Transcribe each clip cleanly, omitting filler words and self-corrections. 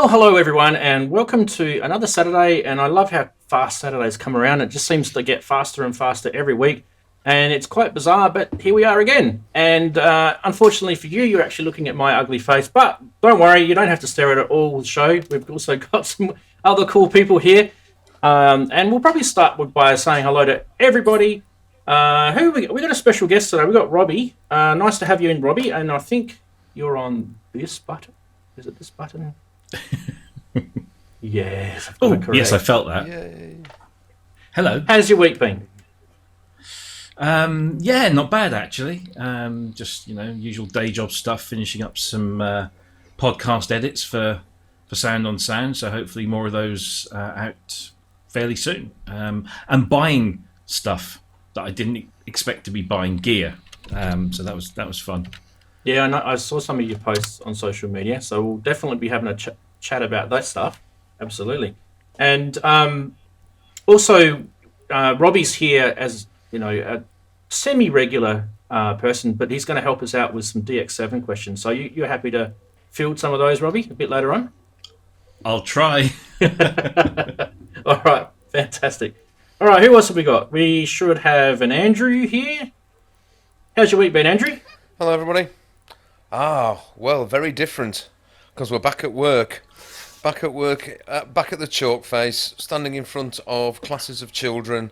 Well, hello everyone, and welcome to another Saturday. And I love how fast Saturdays come around. It just seems to get faster and faster every week, and it's quite bizarre. But here we are again. And unfortunately for you, you're actually looking at my ugly face. But don't worry, you don't have to stare at it all show. We've also got some other cool people here, and we'll probably start by saying hello to everybody. Who we got a special guest today. We got Robbie. Nice to have you in, Robbie. And I think you're on this button. Is it this button? Yes. Oh, yes, I felt that. Yay. Hello. How's your week been? Yeah, not bad actually. Just usual day job stuff. Finishing up some podcast edits for Sound on Sound. So hopefully more of those out fairly soon. And buying stuff that I didn't expect to be buying gear. So that was fun. Yeah, I saw some of your posts on social media, so we'll definitely be having a chat about that stuff. Absolutely. And also, Robbie's here as, a semi-regular person, but he's going to help us out with some DX7 questions. So you're happy to field some of those, Robbie, a bit later on? I'll try. All right, fantastic. All right, who else have we got? We should have an Andrew here. How's your week been, Andrew? Hello, everybody. Well, very different, because we're back at work. Back at the chalk face, standing in front of classes of children,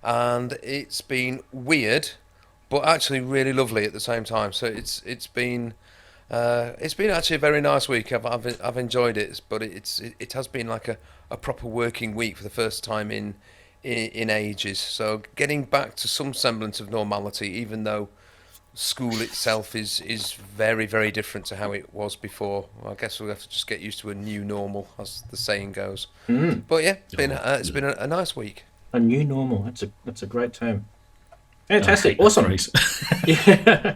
and it's been weird, but actually really lovely at the same time. So it's been actually a very nice week. I've enjoyed it, but it has been like a proper working week for the first time in ages. So getting back to some semblance of normality, even though school itself is very, very different to how it was before. I guess we'll have to just get used to a new normal, as the saying goes. But yeah, it's been a nice week. A new normal. That's a great term. Fantastic. Awesome. Yeah.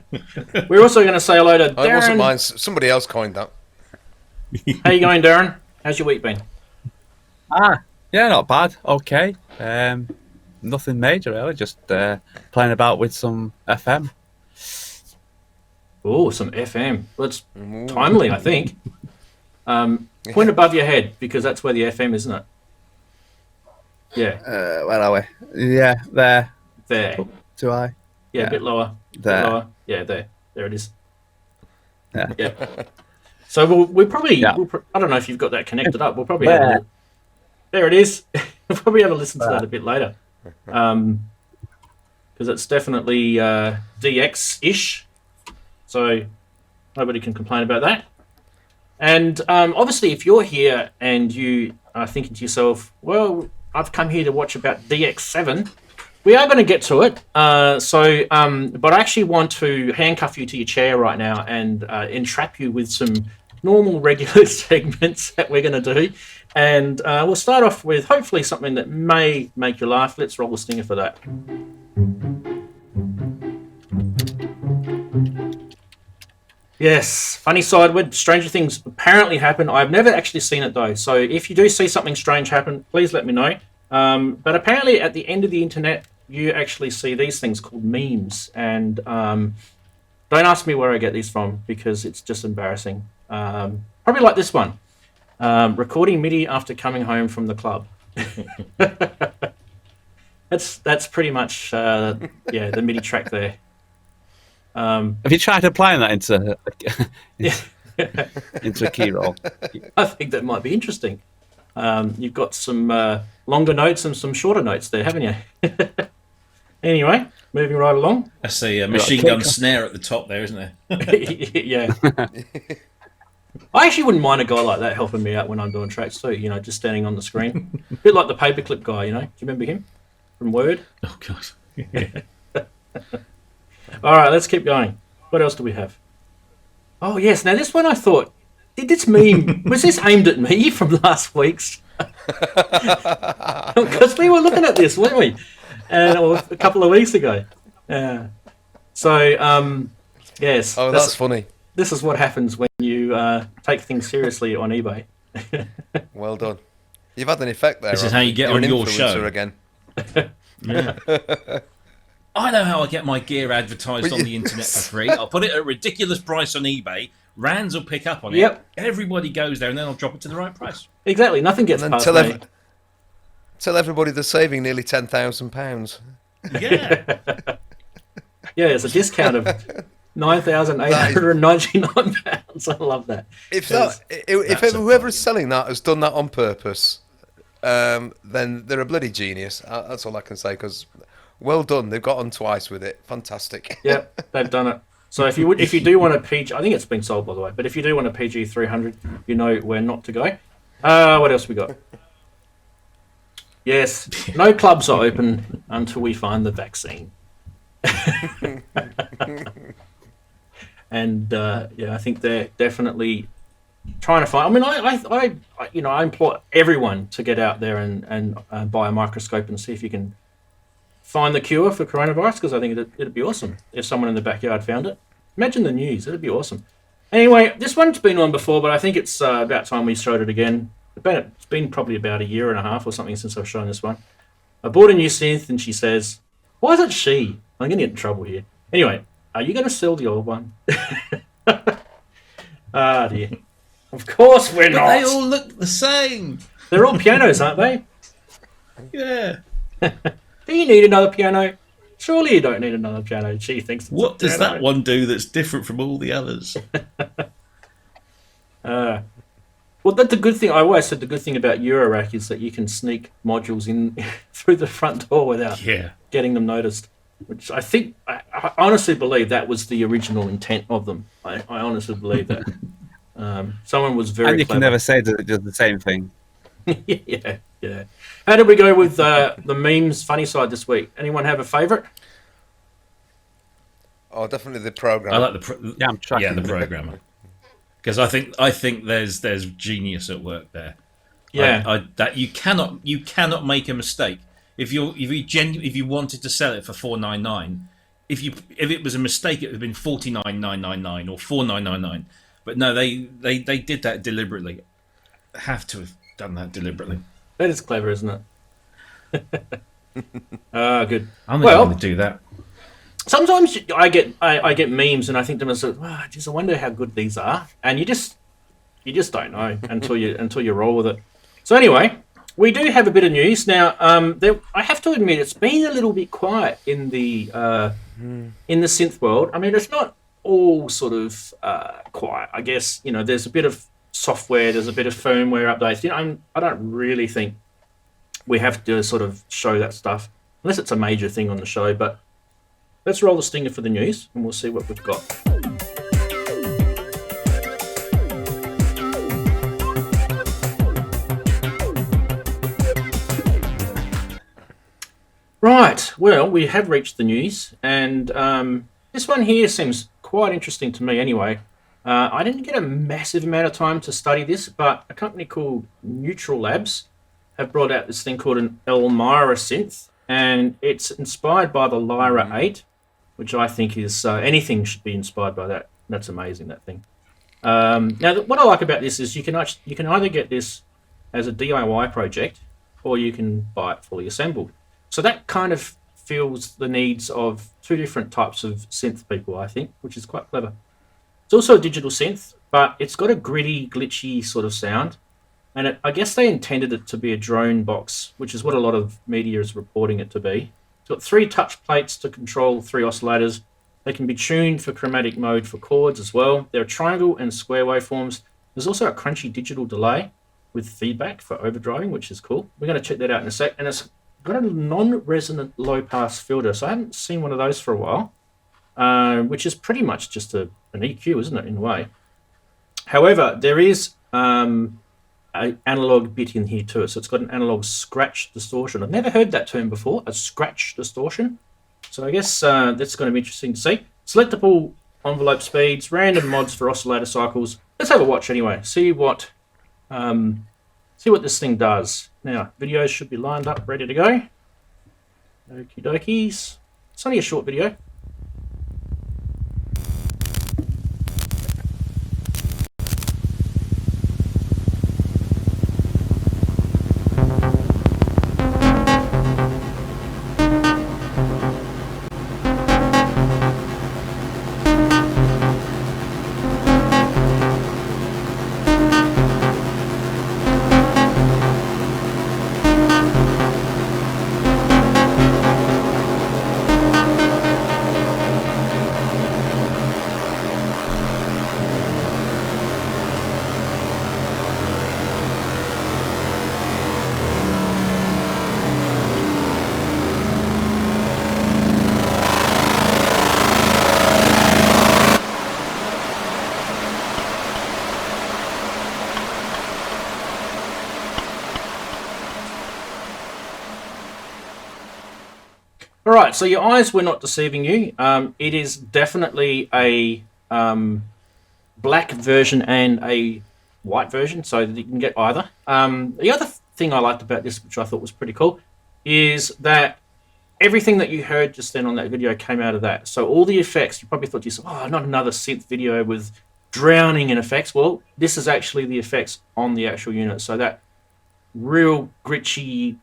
We're also going to say hello to Darren. It wasn't mine. Somebody else coined that. How you going, Darren? How's your week been? Yeah, not bad. Okay. Nothing major, really. Just playing about with some FM. Oh, some FM. Well, it's timely, I think. Point above your head, because that's where the FM is, isn't it? Yeah. Where are we? Yeah, there. There. Too high? Yeah, a bit lower. There. Bit lower. Yeah, there. There it is. Yeah. So we'll probably... I don't know if you've got that connected up. We'll probably have there it is. We'll probably have a listen to that a bit later. Because it's definitely DX-ish. So nobody can complain about that. And obviously, if you're here and you are thinking to yourself, well, I've come here to watch about DX7, we are going to get to it. But I actually want to handcuff you to your chair right now and entrap you with some normal, regular segments that we're going to do. And we'll start off with hopefully something that may make you laugh. Let's roll the stinger for that. Yes, FunnySide, when stranger things apparently happen. I've never actually seen it though, so if you do see something strange happen, please let me know. But apparently at the end of the internet, you actually see these things called memes, and don't ask me where I get these from, because it's just embarrassing. Probably like this one, recording MIDI after coming home from the club. That's pretty much the MIDI track there. Have you tried applying that into a key roll? I think that might be interesting. You've got some longer notes and some shorter notes there, haven't you? Anyway, moving right along. That's a machine gun snare at the top there, isn't there? Yeah. I actually wouldn't mind a guy like that helping me out when I'm doing tracks too, just standing on the screen. A bit like the paperclip guy, Do you remember him from Word? Oh, God. Yeah. All right, let's keep going. What else do we have? Oh, yes. Now, this one I thought, was this aimed at me from last week's? Because we were looking at this, weren't we? Or a couple of weeks ago. Yes. Oh, that's funny. This is what happens when you take things seriously on eBay. Well done. You've had an effect there. This is how you get on your show. Again. Yeah. I know how I get my gear advertised on the internet for free. I'll put it at a ridiculous price on eBay, Rands will pick up on it. Yep. Everybody goes there, and then I'll drop it to the right price. Exactly. Nothing gets And then past me. tell everybody they're saving nearly £10,000. Yeah. Yeah, it's a discount of £9,899. I love that. If whoever is selling that has done that on purpose, then they're a bloody genius. That's all I can say. Because well done, they've got on twice with it. Fantastic. Yeah, they've done it. So if you do want a PG, I think it's been sold by the way. But if you do want a PG 300, you know where not to go. What else we got? Yes, no clubs are open until we find the vaccine. And I think they're definitely trying to find. I mean, I implore everyone to get out there and buy a microscope and see if you can find the cure for coronavirus, because I think it'd be awesome if someone in the backyard found it. Imagine the news; it'd be awesome. Anyway, this one's been on before, but I think it's about time we showed it again. It's been probably about a year and a half or something since I've shown this one. I bought a new synth, and she says, "Why is it she?" I'm going to get in trouble here. Anyway, are you going to sell the old one? Ah, dear. Of course we're not. They all look the same. They're all pianos, aren't they? Yeah. Do you need another piano? Surely you don't need another piano. She thinks it's What a does piano. that one do that's different from all the others? Well, that's the good thing. I always said the good thing about Eurorack is that you can sneak modules in through the front door without getting them noticed. Which I think, I honestly believe that was the original intent of them. I honestly believe that. Someone was very And you clever. can never say that it does the same thing. Yeah. How did we go with the memes FunnySide this week? Anyone have a favourite? Oh, definitely the program. I like the I'm tracking the programmer, because I think there's genius at work there. Yeah, that you cannot make a mistake. If you wanted to sell it for $499, if it was a mistake, it would have been $49,999 or $4999. But no, they did that deliberately. Have to have done that deliberately. that is clever, isn't it? Good. I'm not going to do that. Sometimes I get memes and I think to myself, geez, I wonder how good these are, and you just don't know until you roll with it. So anyway, we do have a bit of news now. I have to admit it's been a little bit quiet in the synth world. I mean, it's not all sort of quiet. I guess there's a bit of software, there's a bit of firmware updates. I don't really think we have to sort of show that stuff unless it's a major thing on the show, but. Let's roll the stinger for the news, and we'll see what we've got. Right, well, we have reached the news, and this one here seems quite interesting to me anyway. I didn't get a massive amount of time to study this, but a company called Xils-labs have brought out this thing called an Elmyra synth, and it's inspired by the Lyra 8. Which I think is anything should be inspired by that. That's amazing, that thing. Now, what I like about this is you can either get this as a DIY project, or you can buy it fully assembled. So that kind of fills the needs of two different types of synth people, I think, which is quite clever. It's also a digital synth, but it's got a gritty, glitchy sort of sound. And I guess they intended it to be a drone box, which is what a lot of media is reporting it to be. It's got 3 touch plates to control 3 oscillators. They can be tuned for chromatic mode for chords as well. There are triangle and square waveforms. There's also a crunchy digital delay with feedback for overdriving, which is cool. We're going to check that out in a sec. And it's got a non-resonant low-pass filter. So I haven't seen one of those for a while, which is pretty much just an EQ, isn't it, in a way? However, there is an analog bit in here too. So it's got an analog scratch distortion. I've never heard that term before, a scratch distortion. So I guess that's going to be interesting to see. Selectable envelope speeds, random mods for oscillator cycles. Let's have a watch anyway. See what this thing does. Now, videos should be lined up, ready to go. Okie dokies. It's only a short video. All right, so your eyes were not deceiving you. It is definitely a black version and a white version, so that you can get either. The other thing I liked about this, which I thought was pretty cool, is that everything that you heard just then on that video came out of that. So all the effects, you probably thought to yourself, oh, not another synth video with drowning in effects. Well, this is actually the effects on the actual unit. So that real glitchy,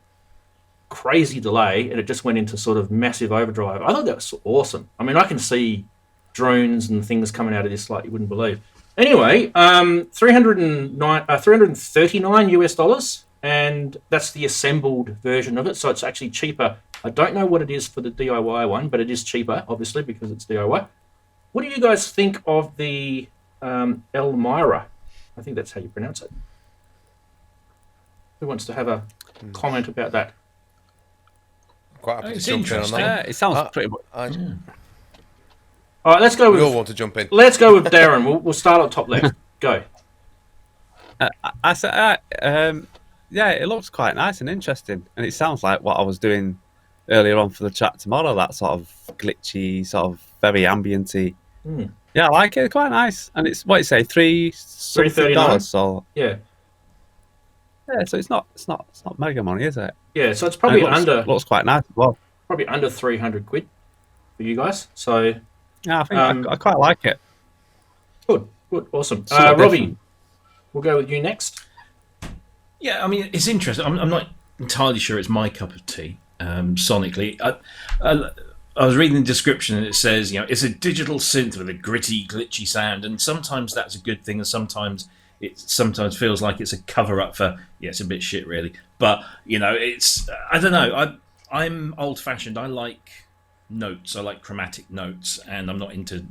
crazy delay, and it just went into sort of massive overdrive. I thought that was awesome. I mean, I can see drones and things coming out of this like you wouldn't believe. Anyway, $339 US, and that's the assembled version of it. So it's actually cheaper. I don't know what it is for the DIY one, but it is cheaper, obviously, because it's DIY. What do you guys think of the Elmyra? I think that's how you pronounce it. Who wants to have a comment about that? Quite happy It's to jump in on that. It sounds pretty much. All right, let's go with. We all want to jump in. Let's go with Darren. We'll start at top left. Go. I said, yeah, it looks quite nice and interesting, and it sounds like what I was doing earlier on for the chat tomorrow. That sort of glitchy, sort of very ambienty. Yeah, I like it. Quite nice, and it's what you say, $339. So yeah, so it's not mega money, is it? Yeah, so it's probably looks quite nice as well. Probably under 300 quid for you guys. So yeah, I think I quite like it. Good, awesome. Robbie, we'll go with you next. Yeah, I mean, it's interesting. I'm not entirely sure it's my cup of tea, sonically. I was reading the description and it says, it's a digital synth with a gritty, glitchy sound, and sometimes that's a good thing, and sometimes it feels like it's a cover-up for, it's a bit shit, really. But, it's, I don't know, I'm old-fashioned. I like notes. I like chromatic notes, and I'm not into,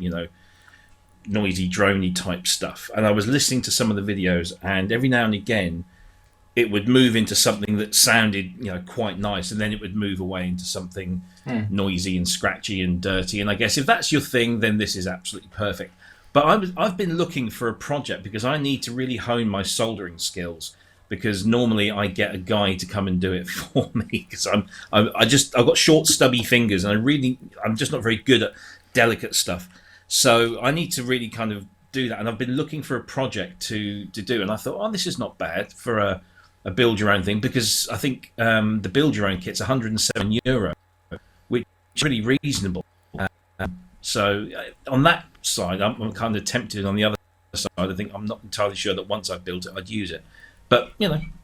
noisy, droney type stuff. And I was listening to some of the videos, and every now and again, it would move into something that sounded, quite nice, and then it would move away into something noisy and scratchy and dirty. And I guess if that's your thing, then this is absolutely perfect. But I've been looking for a project because I need to really hone my soldering skills. Because normally I get a guy to come and do it for me because I've got short, stubby fingers, and I'm just not very good at delicate stuff. So I need to really kind of do that. And I've been looking for a project to do, and I thought, this is not bad for a build your own thing, because I think the build your own kit's €107, which is really reasonable. So on that side, I'm kind of tempted. On the other side, I think I'm not entirely sure that once I've built it, I'd use it. But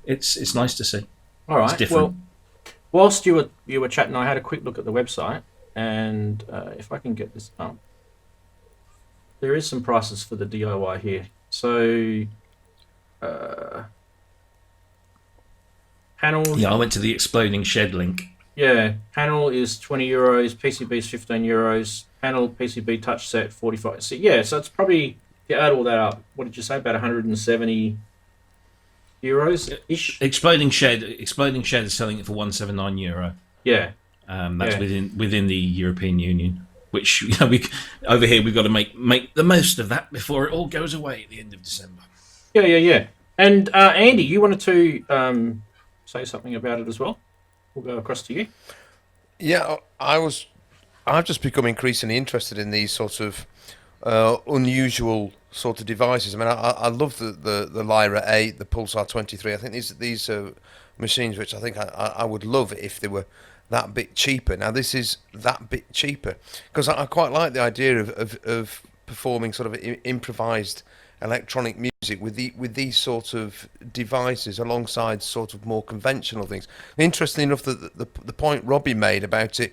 it's nice to see. All right. It's different. Well, whilst you were chatting, I had a quick look at the website, and if I can get this up, there is some prices for the DIY here. So, panel. Yeah, I went to the Exploding Shed link. Yeah, panel is €20, PCB is €15, panel PCB touch set 45. So yeah, so it's probably, if you add all that up, what did you say, about 170 euros ish? Exploding Shed is selling it for €179. Yeah, that's within the European Union. Which we over here we've got to make the most of that before it all goes away at the end of December. Yeah. And Andy, you wanted to say something about it as well. We'll go across to you. Yeah, I've just become increasingly interested in these sort of unusual sort of devices. I mean, I love the Lyra 8, the Pulsar 23. I think these are machines which I think I would love if they were that bit cheaper. Now this is that bit cheaper because I quite like the idea of performing sort of improvised electronic music with these sort of devices alongside sort of more conventional things. Interestingly enough, the point Robbie made about it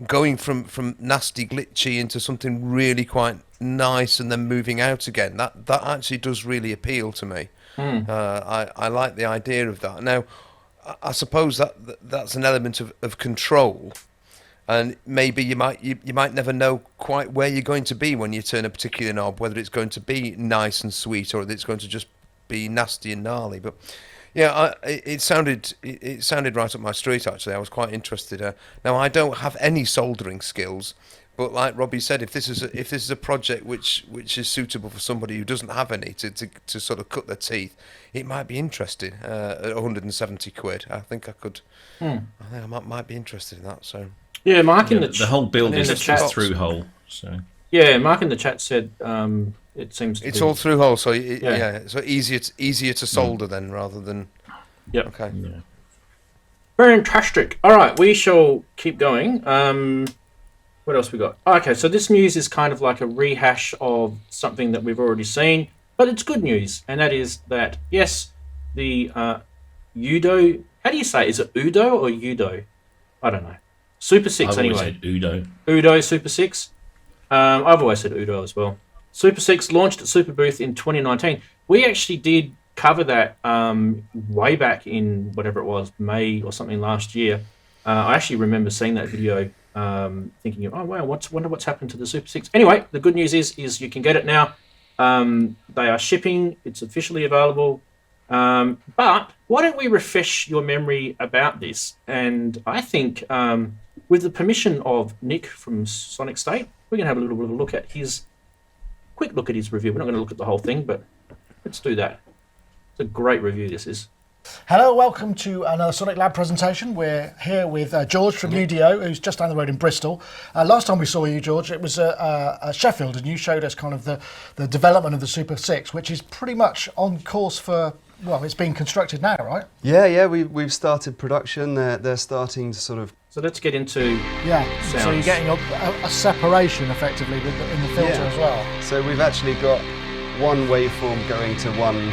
going from nasty glitchy into something really quite nice and then moving out again, that actually does really appeal to me. I like the idea of that. Now I suppose that's an element of control, and maybe you might never know quite where you're going to be when you turn a particular knob, whether it's going to be nice and sweet or whether it's going to just be nasty and gnarly. But yeah, it sounded right up my street actually. I was quite interested. Now I don't have any soldering skills, but like Robbie said, if this is a project which is suitable for somebody who doesn't have any to sort of cut their teeth, it might be interesting. At 170 quid, I think I could. I think I might be interested in that. So. Yeah, Mark in the whole build is through hole. So yeah, Mark in the chat said it seems to it's be all through hole. So so easier to solder then rather than. Yep. Okay. yeah. Fantastic. All right, we shall keep going. What else we got? Okay, so this news is kind of like a rehash of something that we've already seen, but it's good news, and that is that, yes, the UDO... How do you say it? Is it UDO or UDO? I don't know. Super 6 anyway. I've always said UDO. UDO Super 6. I've always said UDO as well. Super 6 launched at Super Booth in 2019. We actually did cover that way back in whatever it was, May or something last year. I actually remember seeing that video, thinking, oh wow, wonder what's happened to the Super 6. Anyway, the good news is you can get it now. They are shipping. It's officially available. But why don't we refresh your memory about this? And I think, with the permission of Nick from Sonic State, we're going to have a little bit of a look at quick look at his review. We're not going to look at the whole thing, but let's do that. It's a great review, this is. Hello, welcome to another Sonic Lab presentation. We're here with George from UDO, who's just down the road in Bristol. Last time we saw you, George, it was Sheffield, and you showed us kind of the development of the Super 6, which is pretty much on course for, well, it's being constructed now, right? Yeah, we've started production. They're starting to sort of... So let's get into sounds. So you're getting a separation, effectively, in the filter as well. So we've actually got one waveform going to one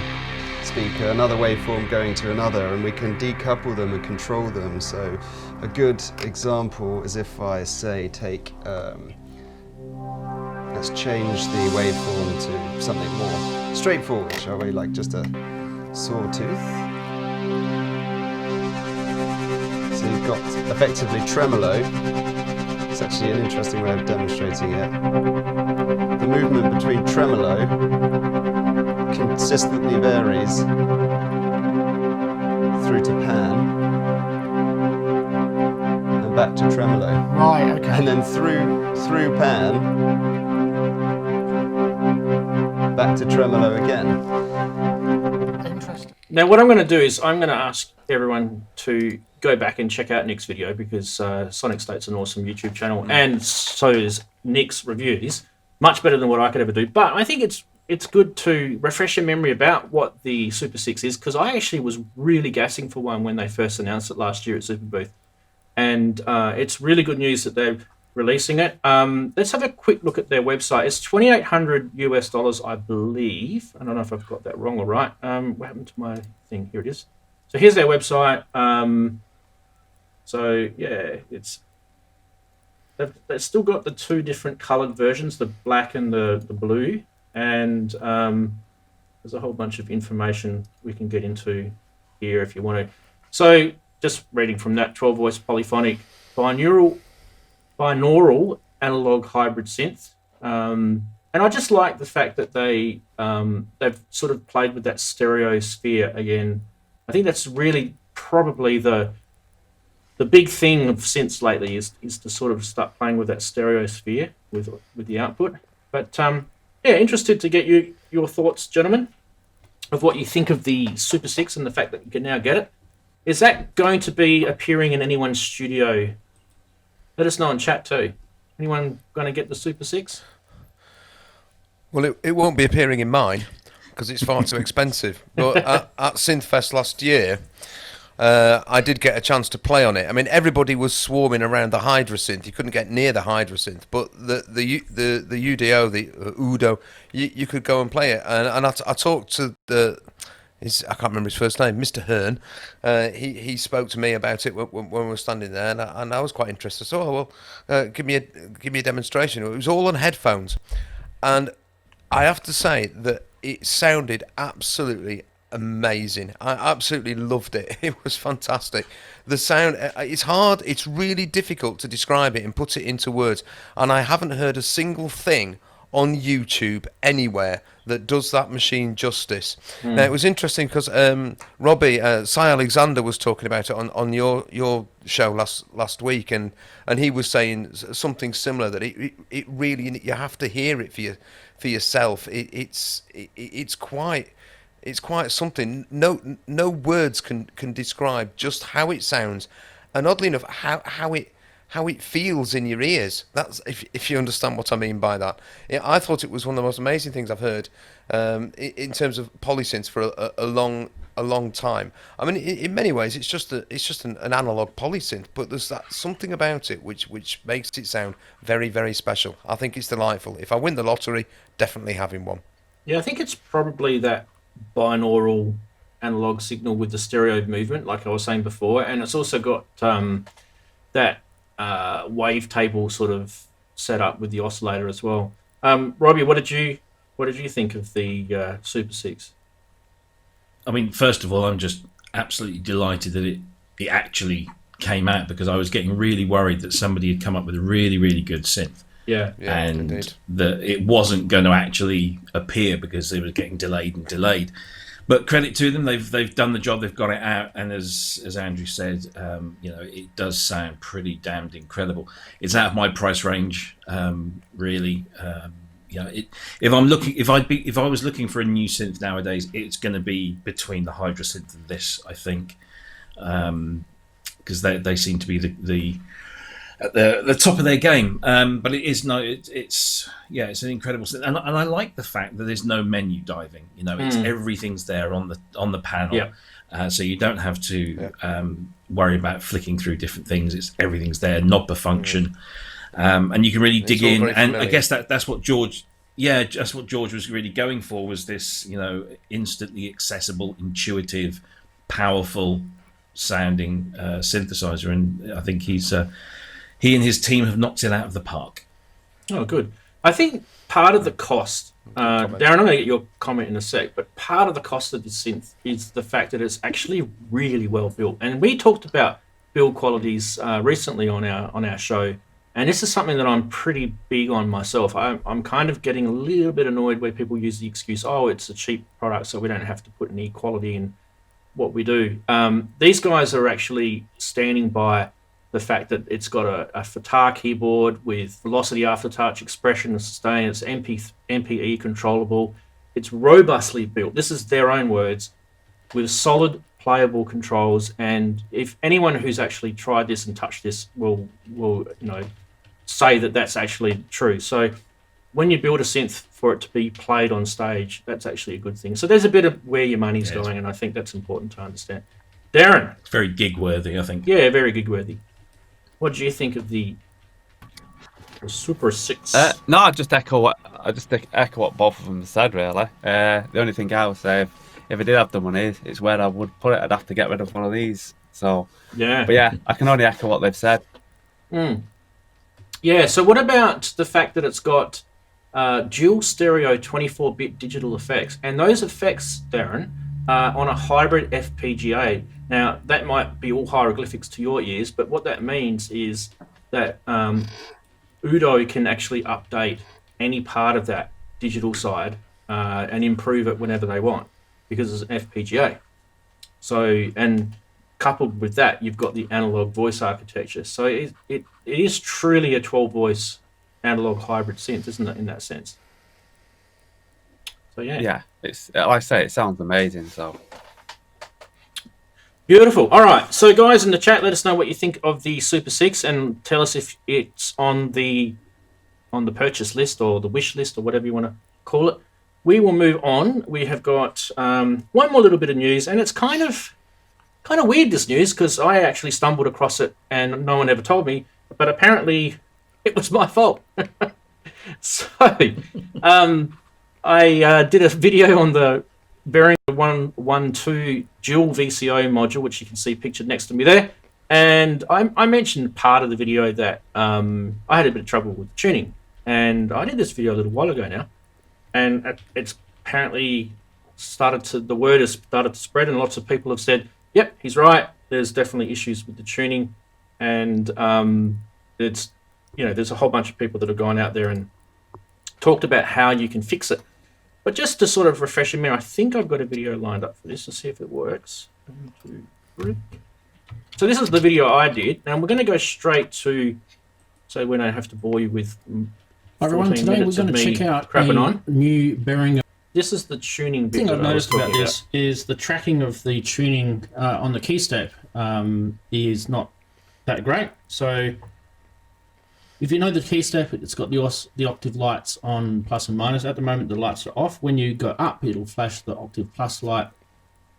speaker, another waveform going to another, and we can decouple them and control them. So a good example is if I say let's change the waveform to something more straightforward, shall we, like just a sawtooth. So you've got effectively tremolo. It's actually an interesting way of demonstrating it. The movement between tremolo consistently varies through to pan and back to tremolo. Right, okay. And then through pan back to tremolo again. Interesting. Now, what I'm going to do is I'm going to ask everyone to go back and check out Nick's video, because Sonic State's an awesome YouTube channel, and so is Nick's reviews. Much better than what I could ever do. But I think it's good to refresh your memory about what the Super 6 is, because I actually was really gassing for one when they first announced it last year at Super Booth. And it's really good news that they're releasing it. Let's have a quick look at their website. It's $2,800 US, I believe. I don't know if I've got that wrong or right. What happened to my thing? Here it is. So here's their website. So yeah, they've still got the two different coloured versions, the black and the blue, and there's a whole bunch of information we can get into here if you want to. So just reading from that, 12-voice polyphonic binaural analog hybrid synth, and I just like the fact that they've sort of played with that stereo sphere again. I think that's really probably the big thing of synths lately is to sort of start playing with that stereo sphere with the output. But yeah, interested to get your thoughts, gentlemen, of what you think of the Super 6 and the fact that you can now get it. Is that going to be appearing in anyone's studio? Let us know in chat too. Anyone going to get the Super 6? Well, it won't be appearing in mine because it's far too expensive. But at Synthfest last year, I did get a chance to play on it. I mean, everybody was swarming around the Hydra synth. You couldn't get near the Hydra synth, but the UDO, the UDO, you could go and play it. And I talked to I can't remember his first name, Mr. Hearn. He spoke to me about it when we were standing there, and I was quite interested. So, well, give me a demonstration. It was all on headphones, and I have to say that it sounded absolutely amazing. I absolutely loved it. It was fantastic. The sound, it's hard, it's really difficult to describe it and put it into words, and I haven't heard a single thing on YouTube anywhere that does that machine justice. Now, it was interesting because Robbie, Cy Alexander was talking about it on your show last week, and he was saying something similar, that it really, you have to hear it for yourself. It's quite something. No words can describe just how it sounds, and oddly enough, how it feels in your ears. That's if you understand what I mean by that. I thought it was one of the most amazing things I've heard in terms of polysynths for a long time. I mean, in many ways, it's just an analog polysynth, but there's that something about it which makes it sound very, very special. I think it's delightful. If I win the lottery, definitely having one. Yeah, I think it's probably that binaural analog signal with the stereo movement, like I was saying before, and it's also got that wavetable sort of setup with the oscillator as well. Robbie, what did you think of the Super 6? I mean, first of all, I'm just absolutely delighted that it actually came out, because I was getting really worried that somebody had come up with a really, really good synth. Yeah, and indeed. that it wasn't going to actually appear because it was getting delayed. But credit to them, they've done the job, they've got it out, and as Andrew said, it does sound pretty damned incredible. It's out of my price range, really. If I was looking for a new synth nowadays, it's going to be between the Hydra synth and this, I think, because they seem to be at the top of their game. But it's an incredible synth, and I like the fact that there's no menu diving. It's everything's there on the panel. Yeah. So you don't have to worry about flicking through different things. Everything's there, knob per function. And you can really dig in, and I guess that's what George was really going for, was this, instantly accessible, intuitive, powerful sounding synthesizer, and I think he and his team have knocked it out of the park. Oh, good. I think part of the cost, Darren, I'm going to get your comment in a sec, but part of the cost of this synth is the fact that it's actually really well built, and we talked about build qualities recently on our show. And this is something that I'm pretty big on myself. I'm kind of getting a little bit annoyed where people use the excuse, oh, it's a cheap product, so we don't have to put any quality in what we do. These guys are actually standing by the fact that it's got a FATAR keyboard with velocity aftertouch, expression and sustain. It's MPE controllable. It's robustly built. This is their own words, with solid playable controls. And if anyone who's actually tried this and touched this will say that that's actually true. So when you build a synth for it to be played on stage, that's actually a good thing. So there's a bit of where your money's going, and I think that's important to understand. Darren. It's very gig worthy, I think. Yeah, very gig worthy. What do you think of the Super 6? No, I just echo what both of them said, really. The only thing I would say, if I did have the money, it's where I would put it. I'd have to get rid of one of these. So yeah, but yeah, I can only echo what they've said. Yeah. So what about the fact that it's got dual stereo 24-bit digital effects, and those effects, Darren, on a hybrid FPGA. Now that might be all hieroglyphics to your ears, but what that means is that UDO can actually update any part of that digital side and improve it whenever they want, because it's an FPGA. So, and coupled with that, you've got the analog voice architecture. So it is truly a 12-voice analog hybrid synth, isn't it, in that sense? So yeah, it's like I say, it sounds amazing. So beautiful. All right, so guys in the chat, let us know what you think of the Super 6, and tell us if it's on the purchase list or the wish list or whatever you want to call it. We will move on. We have got one more little bit of news, and it's kind of weird, this news, because I actually stumbled across it and no one ever told me, but apparently it was my fault. So I did a video on the Behringer 112 dual VCO module, which you can see pictured next to me there, and I mentioned part of the video that I had a bit of trouble with tuning, and I did this video a little while ago now, and it's apparently the word has started to spread, and lots of people have said, yep, he's right, there's definitely issues with the tuning, and there's a whole bunch of people that have gone out there and talked about how you can fix it. But just to sort of refresh your memory, I think I've got a video lined up for this to see if it works. 1, 2, 3. So this is the video I did, and we're going to go straight to, so we don't have to bore you with. Everyone, today we're going to check out a new Behringer. This is the tuning bit. The thing I've noticed about this is the tracking of the tuning on the key step is not that great. So if you know the key step, it's got the octave lights on plus and minus. At the moment, the lights are off. When you go up, it'll flash the octave plus light.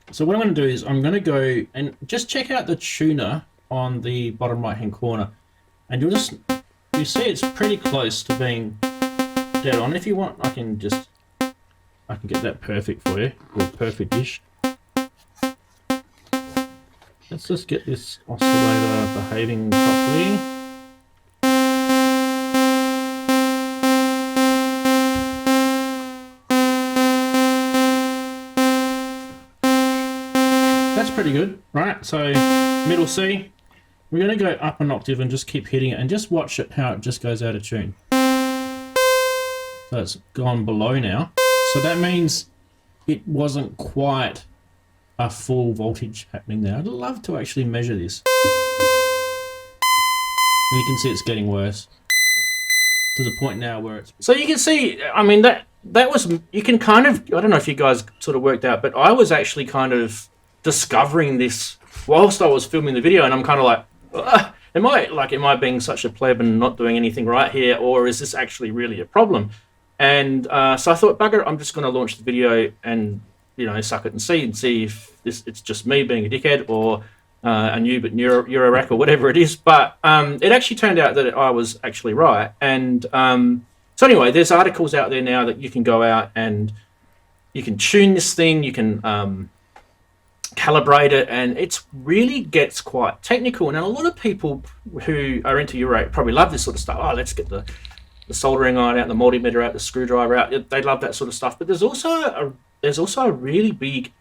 So what I'm going to do is I'm going to go and just check out the tuner on the bottom right-hand corner. And you see it's pretty close to being dead on. If you want, I can get that perfect for you, or perfect-ish. Let's just get this oscillator behaving properly. That's pretty good, right? So middle C, we're going to go up an octave and just keep hitting it and just watch it how it just goes out of tune. So it's gone below now. So that means it wasn't quite a full voltage happening there. I'd love to actually measure this. And you can see it's getting worse to the point now where it's... So you can see, I mean, that was, you can kind of, I don't know if you guys sort of worked out, but I was actually kind of discovering this whilst I was filming the video, and I'm kind of like, am I being such a pleb and not doing anything right here, or is this actually really a problem? And so I thought, bugger, I'm just going to launch the video and, you know, suck it and see if it's just me being a dickhead, or a new but Eurorack, or whatever it is. But it actually turned out that I was actually right. And so anyway, there's articles out there now that you can go out and you can tune this thing, you can calibrate it, and it really gets quite technical. And a lot of people who are into Eurorack probably love this sort of stuff. Oh, let's get the soldering iron out, the multimeter out, the screwdriver out. They love that sort of stuff. But there's also a really big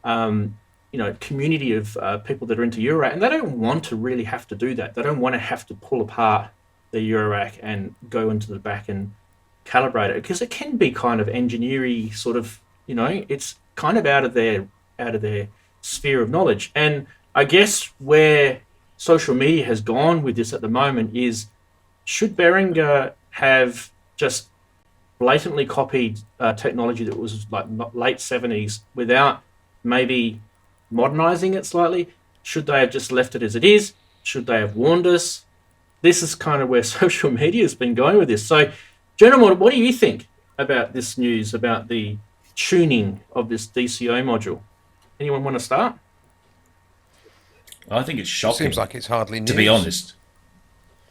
community of people that are into Eurorack, and they don't want to really have to do that. They don't want to have to pull apart the Eurorack and go into the back and calibrate it, because it can be kind of engineering sort of, it's kind of out of their sphere of knowledge. And I guess where social media has gone with this at the moment is, should Behringer have just blatantly copied technology that was like late 70s without maybe modernizing it slightly? Should they have just left it as it is? Should they have warned us? This is kind of where social media has been going with this. So, gentlemen, what do you think about this news, about the tuning of this DCO module? Anyone want to start? I think it's shocking. Seems like it's hardly news, to be honest.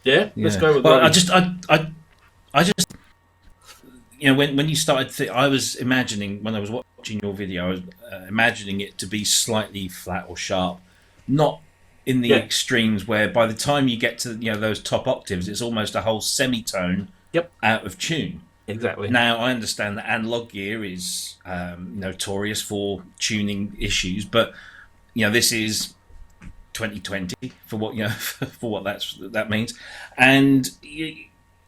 Yeah, let's go with Robbie. I just, when you started, I was imagining, when I was watching your video, I was imagining it to be slightly flat or sharp, not in the extremes where by the time you get to those top octaves, it's almost a whole semitone out of tune. Exactly. Now I understand that analog gear is notorious for tuning issues, but this is 2020 for what for what that means, and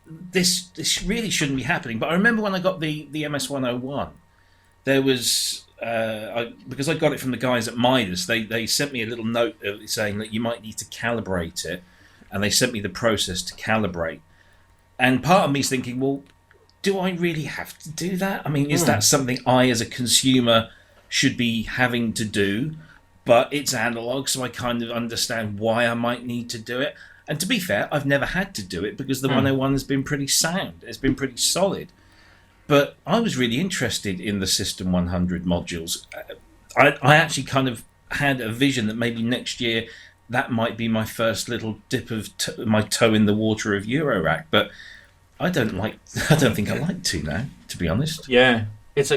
this really shouldn't be happening. But I remember when I got the MS-101, there was because I got it from the guys at Midas. They sent me a little note saying that you might need to calibrate it, and they sent me the process to calibrate. And part of me is thinking, well, do I really have to do that? I mean, is that something I, as a consumer, should be having to do? But it's analog, so I kind of understand why I might need to do it. And to be fair, I've never had to do it because the 101 has been pretty sound. It's been pretty solid. But I was really interested in the System 100 modules. I actually kind of had a vision that maybe next year that might be my first little dip of my toe in the water of Eurorack. But I don't think I like to now, to be honest. Yeah, it's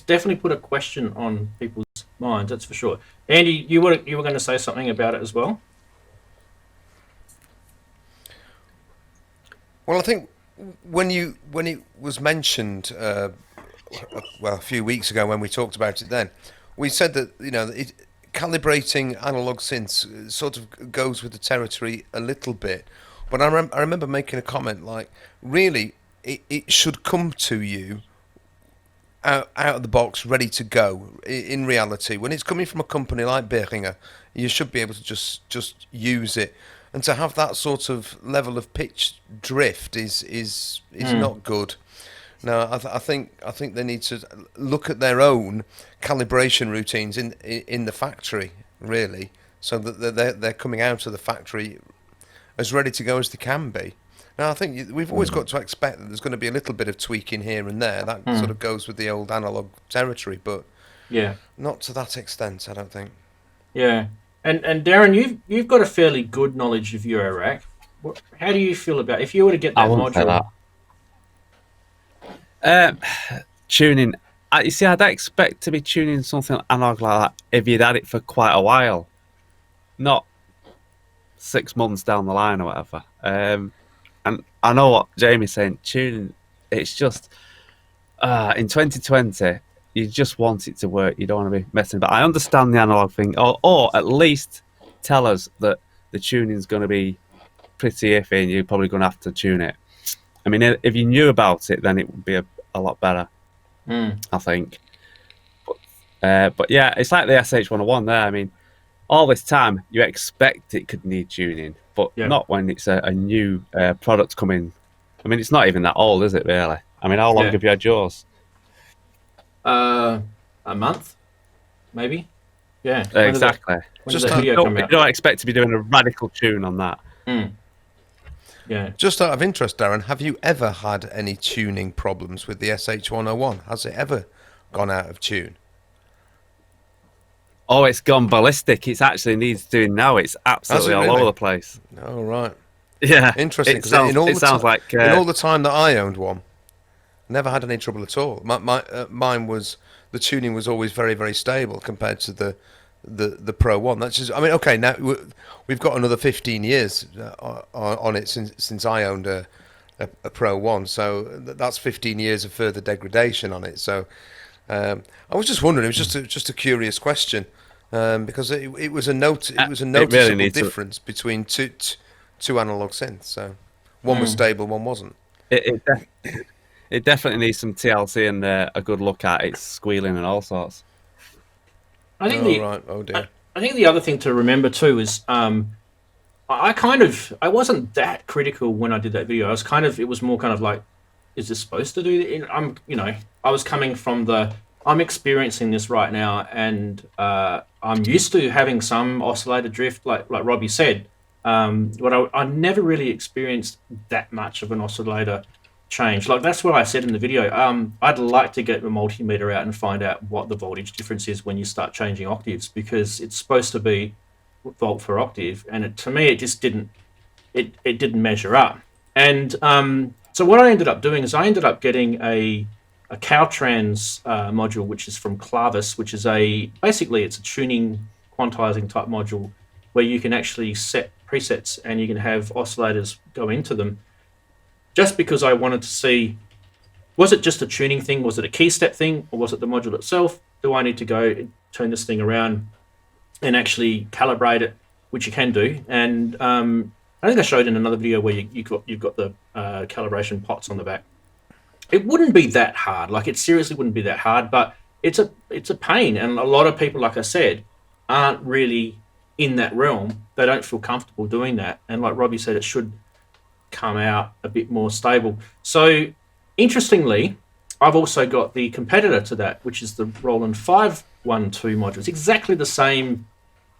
definitely put a question on people's minds. That's for sure. Andy, you were going to say something about it as well. Well, I think when it was mentioned, a few weeks ago when we talked about it, then we said that calibrating analog synths sort of goes with the territory a little bit. But I remember making a comment like, really, it should come to you out of the box, ready to go. In reality, when it's coming from a company like Behringer, you should be able to just use it. And to have that sort of level of pitch drift is not good. Now, I think they need to look at their own calibration routines in the factory, really, so that they're coming out of the factory as ready to go as they can be. Now, I think we've always got to expect that there's going to be a little bit of tweaking here and there. That sort of goes with the old analog territory, but not to that extent, I don't think. Yeah, and Darren, you've got a fairly good knowledge of Eurorack. How do you feel about if you were to get that module? Tuning. You see, I'd expect to be tuning something analog like that if you'd had it for quite a while, not 6 months down the line or whatever. And I know what Jamie's saying. Tuning, it's just in 2020, you just want it to work. You don't want to be messing about. I understand the analog thing, or at least tell us that the tuning's going to be pretty iffy, and you're probably going to have to tune it. I mean, if you knew about it, then it would be a lot better. I think. But yeah, it's like the SH101 there. I mean, all this time you expect it could need tuning, but not when it's a new product coming. I mean, it's not even that old, is it, really? I mean, how long have you had yours? A month, maybe. Yeah, exactly. You don't expect to be doing a radical tune on that. Yeah. Just out of interest, Darren, have you ever had any tuning problems with the SH101? Has it ever gone out of tune? Oh, it's gone ballistic. It actually needs doing now. It's absolutely all over the place. Oh, right. Yeah. Interesting. It sounds like... in all the time that I owned one, never had any trouble at all. Mine was... The tuning was always very, very stable compared to the Pro 1. That's just... I mean, okay, now we've got another 15 years on it since I owned a Pro 1. So that's 15 years of further degradation on it. So I was just wondering. It was just a curious question. Because it was a noticeable difference between two analog synths. So one was stable, one wasn't. It definitely needs some TLC and a good look at it. It's squealing and all sorts. I think Oh dear. I think the other thing to remember too is I wasn't that critical when I did that video. It was more kind of like, is this supposed to do it? I was coming from I'm experiencing this right now, and I'm used to having some oscillator drift, like Robbie said. But I never really experienced that much of an oscillator change. Like, that's what I said in the video. I'd like to get the multimeter out and find out what the voltage difference is when you start changing octaves, because it's supposed to be volt for octave, and to me it just didn't measure up. And so what I ended up doing is I ended up getting a Caltrans module, which is from Clavis, which is basically it's a tuning quantizing type module where you can actually set presets and you can have oscillators go into them. Just because I wanted to see, was it just a tuning thing? Was it a key step thing? Or was it the module itself? Do I need to go and turn this thing around and actually calibrate it, which you can do? And I think I showed in another video where you've got the calibration pots on the back. It wouldn't be that hard. Like, it seriously wouldn't be that hard, but it's a pain. And a lot of people, like I said, aren't really in that realm. They don't feel comfortable doing that. And like Robbie said, it should come out a bit more stable. So interestingly, I've also got the competitor to that, which is the Roland 512 module. It's exactly the same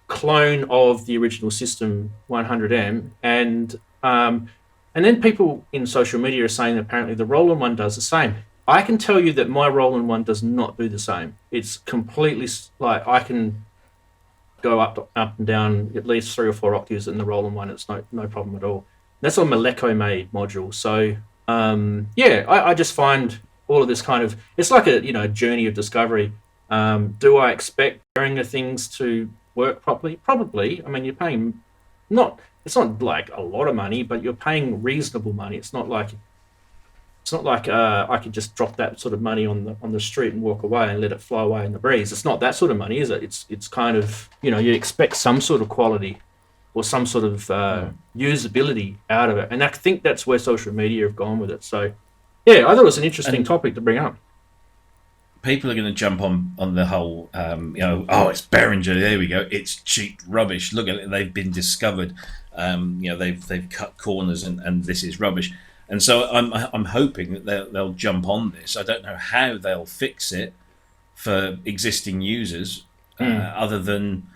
clone of the original system 100M, and then people in social media are saying apparently the Roland one does the same. I can tell you that my Roland one does not do the same. It's completely like, I can go up and down at least 3 or 4 octaves in the Roland one. It's no problem at all. That's a Meleco made module. So I just find all of this kind of, it's like a journey of discovery. Do I expect Behringer things to work properly? Probably. I mean, you're paying it's not like a lot of money, but you're paying reasonable money. It's not like I could just drop that sort of money on the street and walk away and let it fly away in the breeze. It's not that sort of money, is it? It's kind of, you expect some sort of quality or some sort of usability out of it. And I think that's where social media have gone with it. So, yeah, I thought it was an interesting topic to bring up. People are going to jump on the whole, it's Behringer, there we go, it's cheap rubbish. Look at it, they've been discovered. They've cut corners and this is rubbish. And so I'm hoping that they'll jump on this. I don't know how they'll fix it for existing users, other than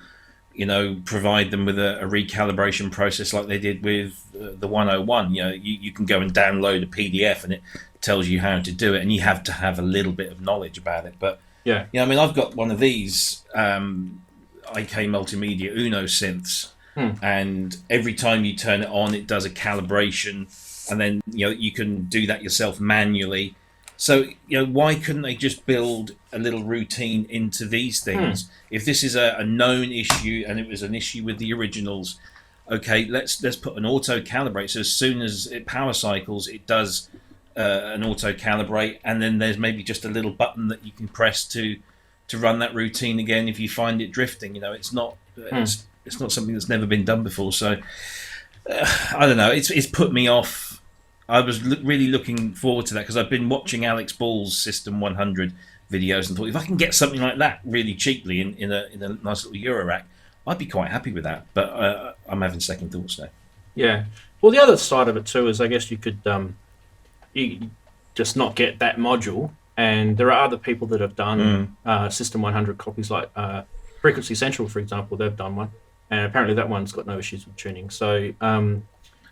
provide them with a recalibration process like they did with the 101. You can go and download a PDF and it tells you how to do it, and you have to have a little bit of knowledge about it. But yeah, I've got one of these IK Multimedia Uno synths, and every time you turn it on, it does a calibration, and then you can do that yourself manually. So why couldn't they just build a little routine into these things? If this is a known issue and it was an issue with the originals, okay, let's put an auto calibrate. So as soon as it power cycles, it does an auto calibrate, and then there's maybe just a little button that you can press to run that routine again if you find it drifting. It's not it's not something that's never been done before. So I don't know. It's put me off. I was really looking forward to that because I've been watching Alex Ball's System 100 videos and thought, if I can get something like that really cheaply in a nice little Euro rack, I'd be quite happy with that. But I'm having second thoughts now. Yeah. Well, the other side of it too is I guess you could you just not get that module, and there are other people that have done System 100 copies, like Frequency Central, for example. They've done one, and apparently that one's got no issues with tuning. So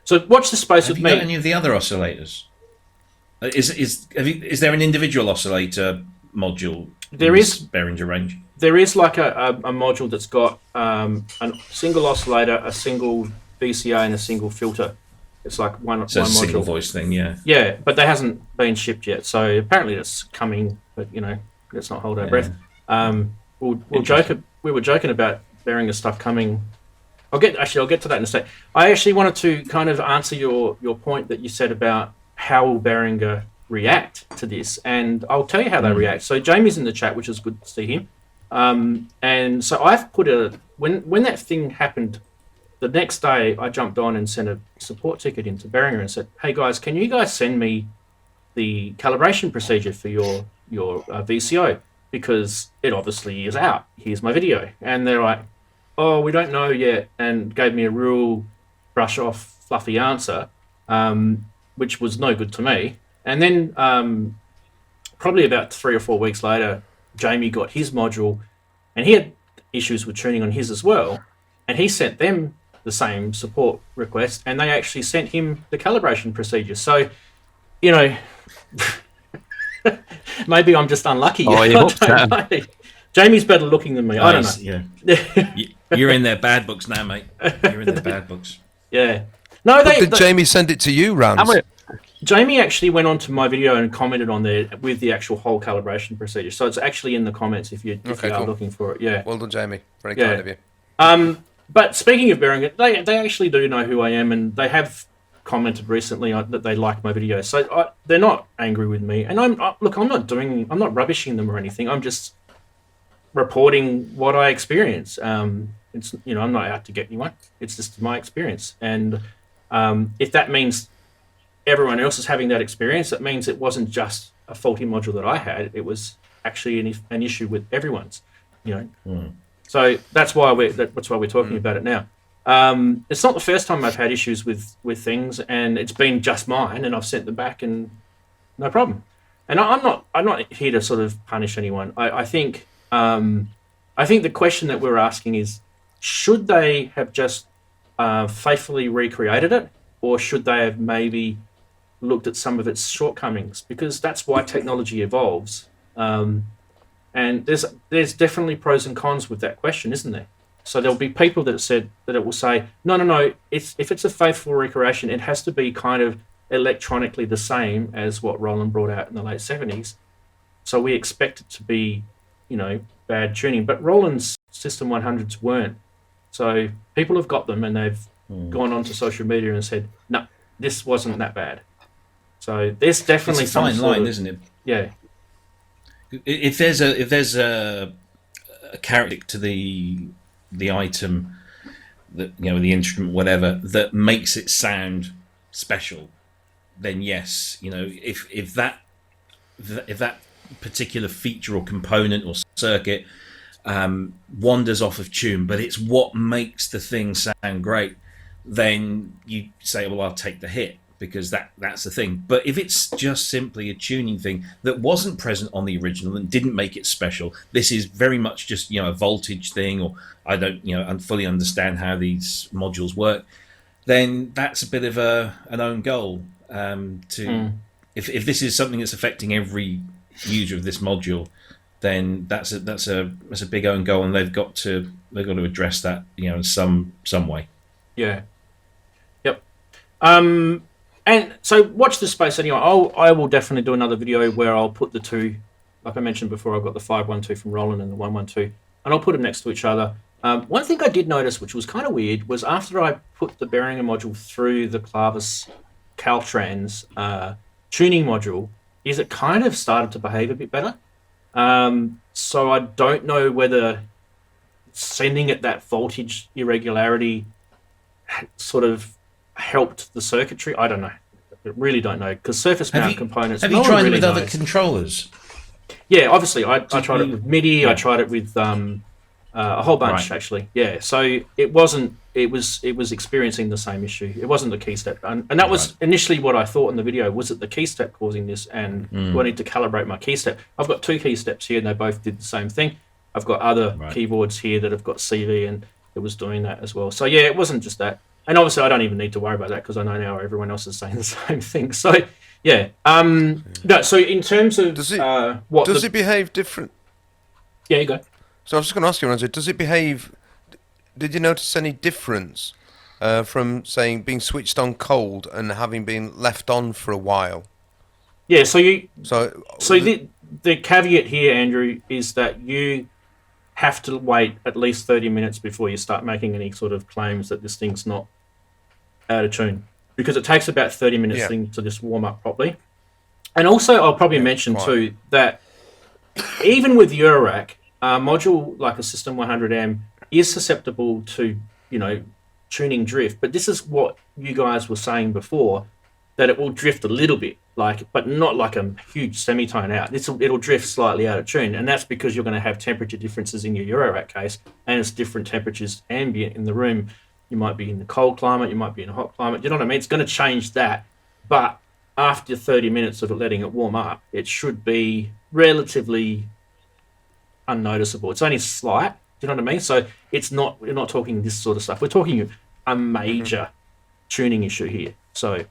so watch the space with me. Have you got any of the other oscillators? Is there an individual oscillator module? There is Behringer range. There is like a module that's got a single oscillator, a single VCA, and a single filter. It's like one So it's a module. single voice thing, yeah. Yeah, but they hasn't been shipped yet. So apparently it's coming, but let's not hold our breath. We were joking about Behringer stuff coming. I'll get to that in a sec. I actually wanted to kind of answer your point that you said about how will Behringer react to this, and I'll tell you how they react. So Jamie's in the chat, which is good to see him. And so I've put when that thing happened, the next day I jumped on and sent a support ticket into Behringer and said, "Hey guys, can you guys send me the calibration procedure for your VCO, because it obviously is out. Here's my video." And they're like, "Oh, we don't know yet," and gave me a real brush off fluffy answer, which was no good to me. And then probably about 3 or 4 weeks later, Jamie got his module, and he had issues with tuning on his as well, and he sent them the same support request, and they actually sent him the calibration procedure. So, maybe I'm just unlucky. Oh, you hope so. Jamie's better looking than me. I don't know. Yeah. You're in their bad books now, mate. You're in their bad books. Yeah. No, did Jamie send it to you, Rams? Jamie actually went onto my video and commented on there with the actual whole calibration procedure. So it's actually in the comments if you are looking for it. Yeah. Well done, Jamie. Very kind of you. But speaking of Behringer, they actually do know who I am, and they have commented recently that they like my videos. So they're not angry with me. And I'm not rubbishing them or anything. I'm just reporting what I experience. It's I'm not out to get anyone. It's just my experience. And if that means everyone else is having that experience, that means it wasn't just a faulty module that I had. It was actually an issue with everyone's. So that's why we're talking about it now. It's not the first time I've had issues with things, and it's been just mine, and I've sent them back, and no problem. And I'm not here to sort of punish anyone. I think the question that we're asking is, should they have just faithfully recreated it, or should they have maybe looked at some of its shortcomings? Because that's why technology evolves. And there's definitely pros and cons with that question, isn't there? So there'll be people that it will say, no, if it's a faithful recreation, it has to be kind of electronically the same as what Roland brought out in the late 70s. So we expect it to be, bad tuning. But Roland's System 100s weren't. So people have got them, and they've gone onto social media and said, no, this wasn't that bad. So there's definitely it's a fine line, isn't it? Yeah. If there's a character to the item, that the instrument, whatever, that makes it sound special, then yes, if that particular feature or component or circuit wanders off of tune, but it's what makes the thing sound great, then you say, well, I'll take the hit. because that's the thing. But if it's just simply a tuning thing that wasn't present on the original and didn't make it special, this is very much just a voltage thing, or I don't fully understand how these modules work, then that's a bit of an own goal. If this is something that's affecting every user of this module, then that's a big own goal, and they've got to address that in some way. Yeah. Yep. And so watch this space anyway. I will definitely do another video where I'll put the two, like I mentioned before. I've got the 512 from Roland and the 112, and I'll put them next to each other. One thing I did notice, which was kind of weird, was after I put the Behringer module through the Clavis Caltrans tuning module, is it kind of started to behave a bit better. So I don't know whether sending it that voltage irregularity sort of helped the circuitry. I don't know. I really don't know, because surface mount components. Have you tried it with other controllers? Yeah, obviously. I tried it with MIDI. I tried it with a whole bunch actually. Yeah, so it wasn't. It was experiencing the same issue. It wasn't the key step, and that was initially what I thought in the video. Was it the key step causing this? And do I need to calibrate my key step? I've got two key steps here, and they both did the same thing. I've got other keyboards here that have got CV, and it was doing that as well. So yeah, it wasn't just that. And obviously, I don't even need to worry about that, because I know now everyone else is saying the same thing. So yeah, no. So in terms of does it behave different? Yeah, you go. So I was just going to ask you, Roger, does it behave? Did you notice any difference from saying being switched on cold and having been left on for a while? Yeah. So the caveat here, Andrew, is that you have to wait at least 30 minutes before you start making any sort of claims that this thing's not out of tune, because it takes about 30 minutes to just warm up properly. And also, I'll probably mention too that even with Eurorack, a module like a System 100M is susceptible to tuning drift. But this is what you guys were saying before, that it will drift a little bit, but not like a huge semitone out. It'll drift slightly out of tune, and that's because you're going to have temperature differences in your Eurorack case, and it's different temperatures ambient in the room. You might be in the cold climate, you might be in a hot climate. You know what I mean? It's going to change that, but after 30 minutes of it letting it warm up, it should be relatively unnoticeable. It's only slight. Do you know what I mean? So we're not talking this sort of stuff. We're talking a major tuning issue here. So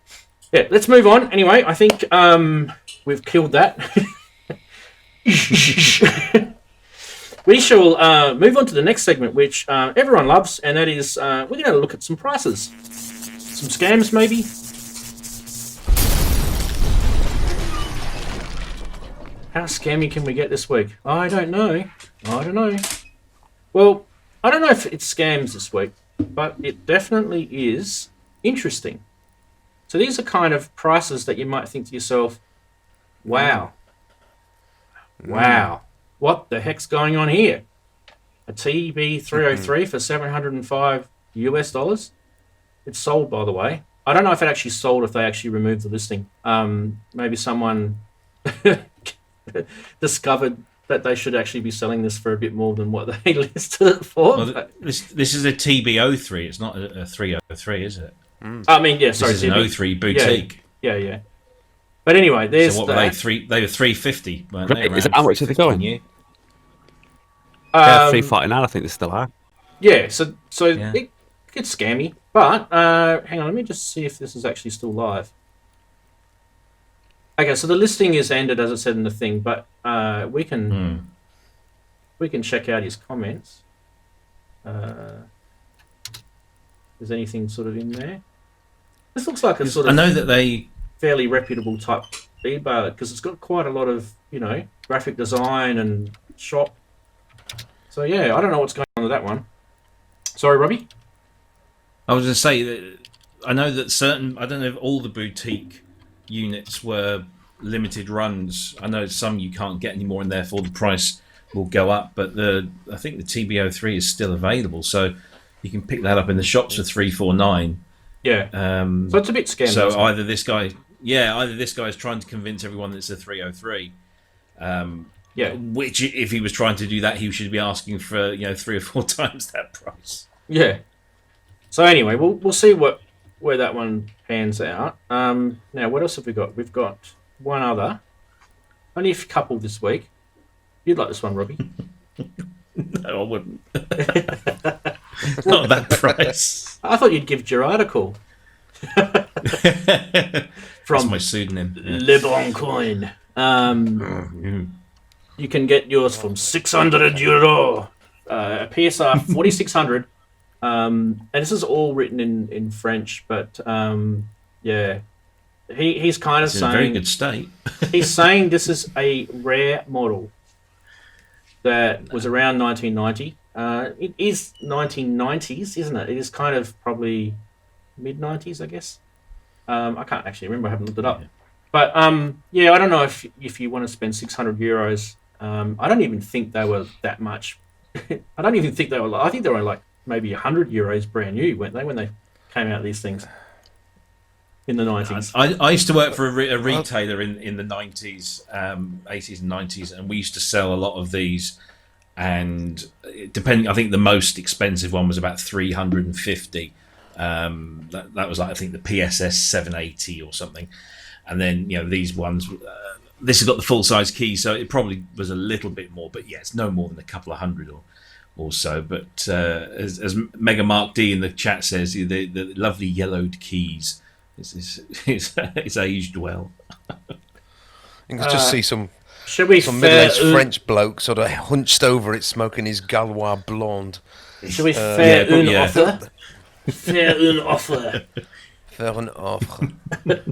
yeah, let's move on. Anyway, I think we've killed that. We shall move on to the next segment, which everyone loves, and that is we're going to look at some prices, some scams maybe. How scammy can we get this week? I don't know. Well, I don't know if it's scams this week, but it definitely is interesting. So these are kind of prices that you might think to yourself, wow, what the heck's going on here? A TB303 for $705 US. It's sold, by the way. I don't know if it actually sold, if they actually removed the listing. Maybe someone discovered that they should actually be selling this for a bit more than what they listed it for. Well, this is a TB03. It's not a 303, is it? I mean, yeah, sorry. This is an 03 boutique. Yeah. But anyway, there's so what were they? They were 350, weren't they? Is it how much are they going? Yeah, 349. I think they still are. Yeah, so it gets scammy. But hang on, let me just see if this is actually still live. Okay, so the listing is ended, as it said in the thing, but we can check out his comments. Is anything sort of in there? This looks like a sort of. I know that they fairly reputable type eBay, because it's got quite a lot of graphic design and shop. So yeah, I don't know what's going on with that one. Sorry, Robbie. I was going to say that I know that I don't know if all the boutique units were limited runs. I know some you can't get anymore, and therefore the price will go up. But I think the TB03 is still available, so you can pick that up in the shops for $349. Yeah. So it's a bit scammy. So either this guy is trying to convince everyone that it's a 303. Which, if he was trying to do that, he should be asking for 3 or 4 times that price. Yeah. So anyway, we'll see what where that one pans out. Now, what else have we got? We've got one other. Only a couple this week. You'd like this one, Robbie? No, I wouldn't. Not at that price. I thought you'd give Gerard a call. That's my pseudonym. Le Bon Coin. You can get yours from €600. A PSR 4600. And this is all written in French, but yeah. He's kind of It's saying... in a very good state. He's saying this is a rare model that was around 1990. It is 1990s, isn't it? It is kind of probably mid-90s, I guess. I can't actually remember. I haven't looked it up. But yeah, I don't know if you want to spend €600. I don't even think they were that much. I don't even think they were. I think they were like maybe €100 brand new, weren't they, when they came out these things in the 90s? I used to work for a retailer in the 90s, 80s and 90s, and we used to sell a lot of these. And depending, I think the most expensive one was about 350. That was like, I think, the PSS 780 or something. And then these ones, this has got the full size key, so it probably was a little bit more. But yeah, it's no more than a couple of hundred or so. But as Mega Mark D in the chat says, the lovely yellowed keys is aged well. You can just see some middle-aged French bloke sort of hunched over it, smoking his Galois blonde. Shall we faire un offer? Faire un offer. Faire un offer.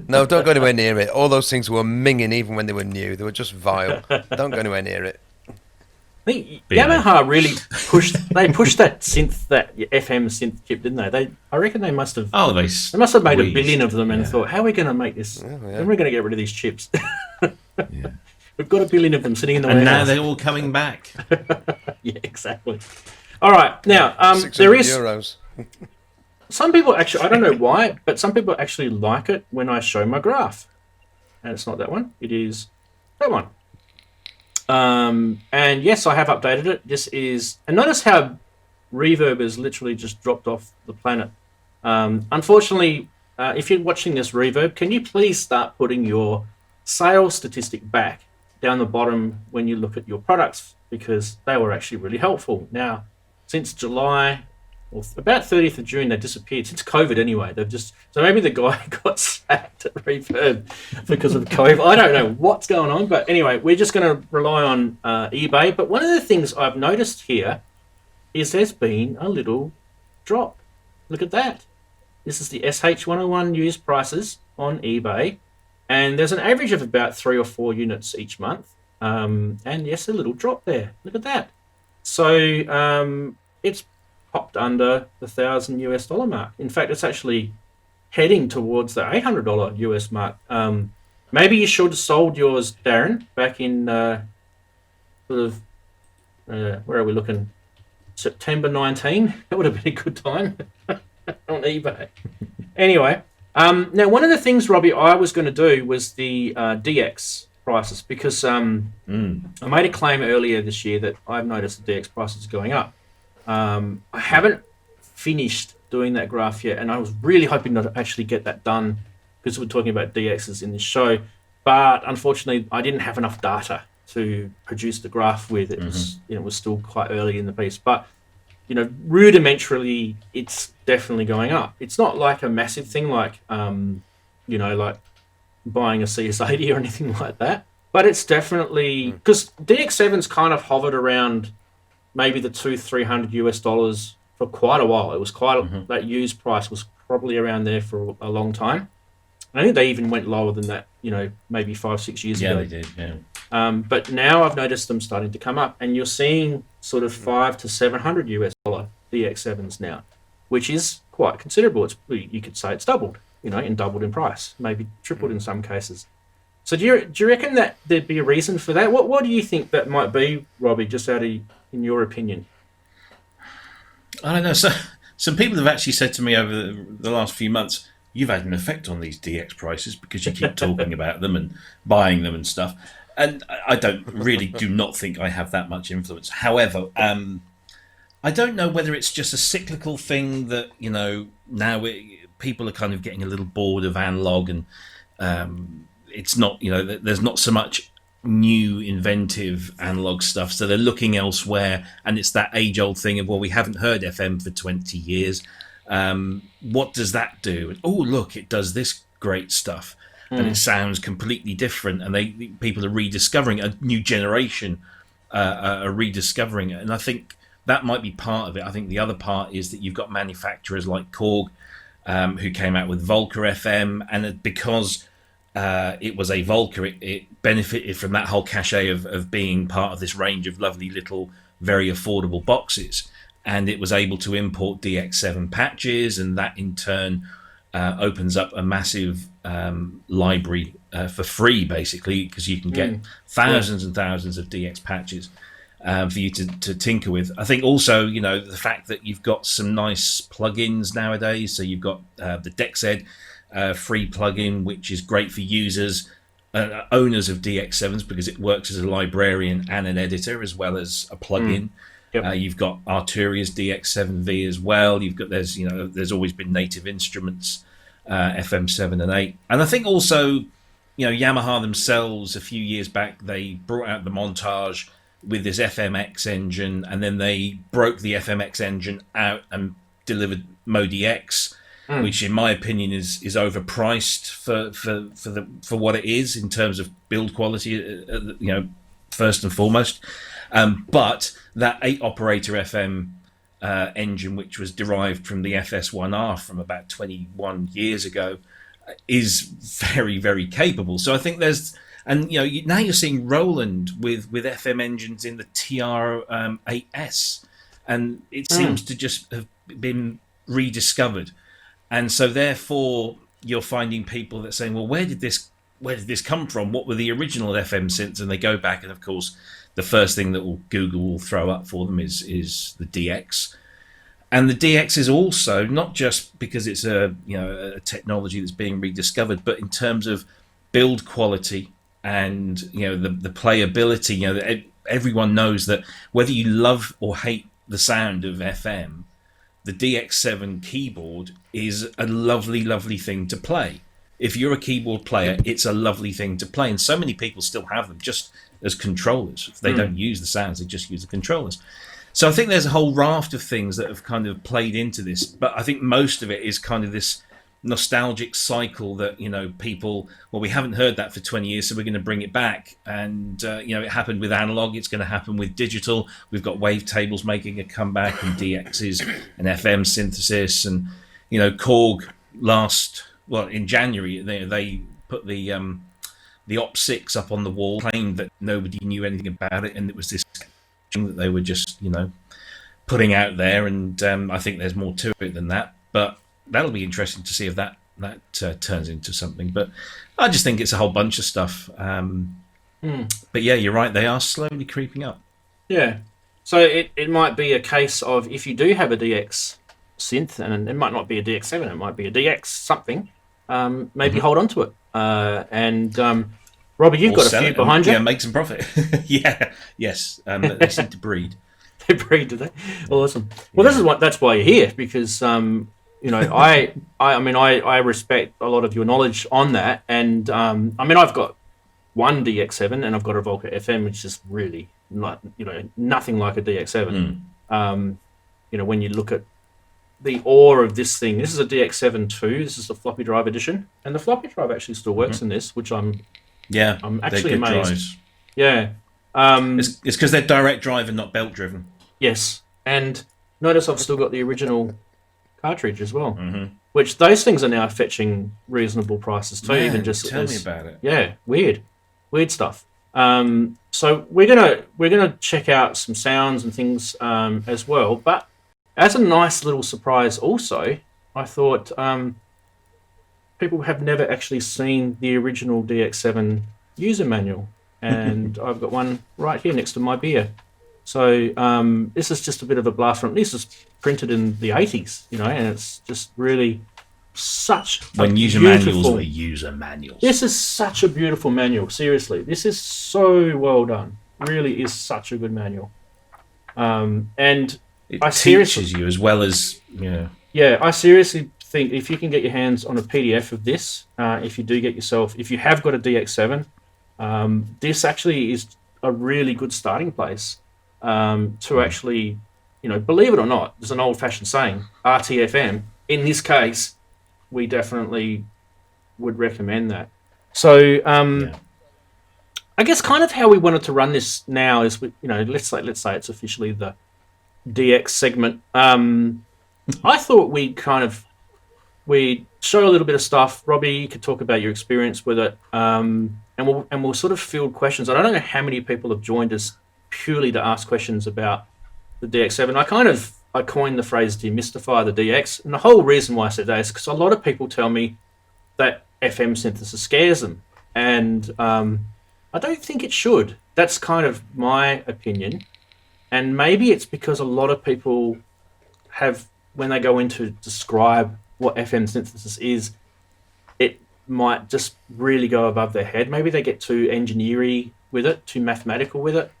No, don't go anywhere near it. All those things were minging even when they were new. They were just vile. Don't go anywhere near it. I think Yamaha really pushed that synth, that FM synth chip, didn't they? I reckon they must have. Oh, they must have made a billion of them and thought, how are we going to make this? When are we going to get rid of these chips? We've got a billion of them sitting in the warehouse. And now they're all coming back. Yeah, exactly. All right, now there is €600. some people actually, I don't know why, but some people actually like it when I show my graph, and it's not that one. It is that one. And yes, I have updated it. This is, and notice how reverb has literally just dropped off the planet. Unfortunately, if you're watching this reverb, can you please start putting your sales statistic back down the bottom when you look at your products, because they were actually really helpful. Now, since July, or about 30th of June, they disappeared. Since COVID anyway, so maybe the guy got sacked at Reverb because of COVID. I don't know what's going on, but anyway, we're just going to rely on eBay. But one of the things I've noticed here is there's been a little drop. Look at that. This is the SH101 used prices on eBay. And there's an average of about 3 or 4 units each month. And yes, a little drop there. Look at that. So it's popped under the $1,000 mark. In fact, it's actually heading towards the $800 US mark. Maybe you should have sold yours, Darren, back in where are we looking? September 19. That would have been a good time on eBay. Anyway. Now, one of the things, Robbie, I was going to do was the DX prices, because I made a claim earlier this year that I've noticed the DX prices going up. I haven't finished doing that graph yet, and I was really hoping to actually get that done, because we're talking about DXs in this show. But unfortunately, I didn't have enough data to produce the graph with. It was still quite early in the piece, but rudimentarily, it's definitely going up. It's not like a massive thing, like like buying a CS80 or anything like that. But it's definitely, because DX7's kind of hovered around maybe the $200-300 US for quite a while. It was quite that used price was probably around there for a long time. I think they even went lower than that, maybe 5-6 years ago. Yeah, they did. Yeah. But now I've noticed them starting to come up, and you're seeing sort of $500 to $700 US DX7s now, which is quite considerable. You could say it's doubled, and doubled in price, maybe tripled in some cases. So do you reckon that there'd be a reason for that? What do you think that might be, Robbie? Just in your opinion. I don't know. So some people have actually said to me over the last few months, you've had an effect on these DX prices because you keep talking about them and buying them and stuff. And I do not think I have that much influence. However, I don't know whether it's just a cyclical thing that, now people are kind of getting a little bored of analog, and it's not, there's not so much new inventive analog stuff, so they're looking elsewhere, and it's that age-old thing of, well, we haven't heard FM for 20 years. What does that do? And, oh, look, it does this great stuff, and it sounds completely different, and people are rediscovering a new generation, are rediscovering it. And I think that might be part of it. I think the other part is that you've got manufacturers like Korg, who came out with Volca FM, and because it was a Volca, it benefited from that whole cachet of being part of this range of lovely little, very affordable boxes. And it was able to import DX7 patches, and that in turn opens up a massive library for free, basically, because you can get thousands and thousands of DX patches for you to tinker with. I think also, the fact that you've got some nice plugins nowadays. So you've got the DX7 free plugin, which is great for users, owners of DX7s, because it works as a librarian and an editor as well as a plugin. Yep. You've got Arturia's DX7V as well. There's always been Native Instruments, FM7 and 8. And I think also, Yamaha themselves, a few years back, they brought out the Montage with this FMX engine, and then they broke the FMX engine out and delivered Modi X, which in my opinion is overpriced for what it is in terms of build quality, first and foremost. But that 8-operator FM engine, which was derived from the FS1R from about 21 years ago, is very, very capable. So I think now you're seeing Roland with FM engines in the TR8S, and it seems to just have been rediscovered. And so therefore you're finding people that are saying, well, where did this come from? What were the original FM synths? And they go back, and of course the first thing that Google will throw up for them is the DX. And the DX is also not just because it's a technology that's being rediscovered, but in terms of build quality and the playability. Everyone knows that whether you love or hate the sound of FM, the DX7 keyboard is a lovely, lovely thing to play. If you're a keyboard player, it's a lovely thing to play, and so many people still have them just as controllers. They don't use the sounds, they just use the controllers. So I think there's a whole raft of things that have kind of played into this, but I think most of it is kind of this nostalgic cycle that, people, well, we haven't heard that for 20 years, so we're going to bring it back. And, it happened with analog, it's going to happen with digital. We've got wavetables making a comeback, and DXs and FM synthesis, and, Korg in January, they put the Op6 up on the wall, claimed that nobody knew anything about it, and it was this thing that they were just, putting out there, and I think there's more to it than that. But that'll be interesting to see if that turns into something. But I just think it's a whole bunch of stuff. But yeah, you're right, they are slowly creeping up. Yeah. So it might be a case of, if you do have a DX synth, and it might not be a DX7, it might be a DX something, maybe hold on to it. Robbie, you've got a few behind you. Yeah, make some profit. Yes. They seem to breed. They breed, do they? Awesome. Well, that's why you're here, because I respect a lot of your knowledge on that, and I've got one DX7 and I've got a Volca FM, which is really not, nothing like a DX7. When you look at the awe of this thing, this is a DX7 2. This is the floppy drive edition, and the floppy drive actually still works in this, which I'm actually amazed. Drives. Yeah, it's because they're direct drive and not belt driven. Yes, and notice I've still got the original cartridge as well, which those things are now fetching reasonable prices too. Man, tell me about it. Yeah, weird stuff. So we're gonna check out some sounds and things as well. But as a nice little surprise, also, I thought people have never actually seen the original DX7 user manual, and I've got one right here next to my beer. So this is just a bit of a blast from. This is printed in the 80s, and it's just really such when user manuals were user manuals. This is such a beautiful manual. Seriously, this is so well done. Really is such a good manual. And it teaches you as well as Yeah, I seriously think if you can get your hands on a PDF of this, if you have got a DX7, this actually is a really good starting place to actually, believe it or not, there's an old-fashioned saying, RTFM. In this case, we definitely would recommend that. So, I guess kind of how we wanted to run this now is, let's say it's officially the DX segment. I thought we'd show a little bit of stuff. Robbie, you could talk about your experience with it, and we'll sort of field questions. I don't know how many people have joined us purely to ask questions about the DX7. I coined the phrase demystify the DX, and the whole reason why I said that is because a lot of people tell me that FM synthesis scares them, and I don't think it should. That's kind of my opinion, and maybe it's because a lot of people have, when they go in to describe what FM synthesis is, it might just really go above their head. Maybe they get too engineering with it, too mathematical with it,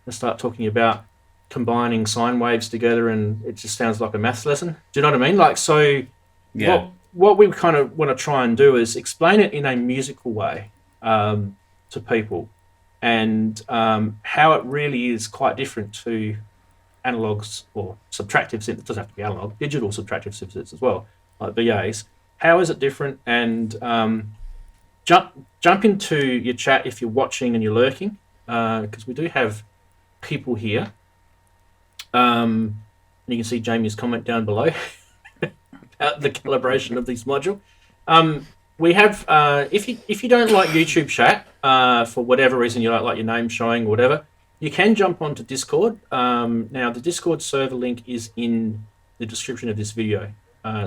and start talking about combining sine waves together, and it just sounds like a maths lesson. Do you know what I mean? What we kind of want to try and do is explain it in a musical way to people, and how it really is quite different to analogs or subtractive synthesis. It doesn't have to be analog, digital subtractive synthesis as well, like VAs. How is it different? And jump into your chat if you're watching and you're lurking, because we do have people here. And you can see Jamie's comment down below about the calibration of this module. We have, if you don't like YouTube chat, for whatever reason you don't like your name showing or whatever, you can jump onto Discord. Now, the Discord server link is in the description of this video.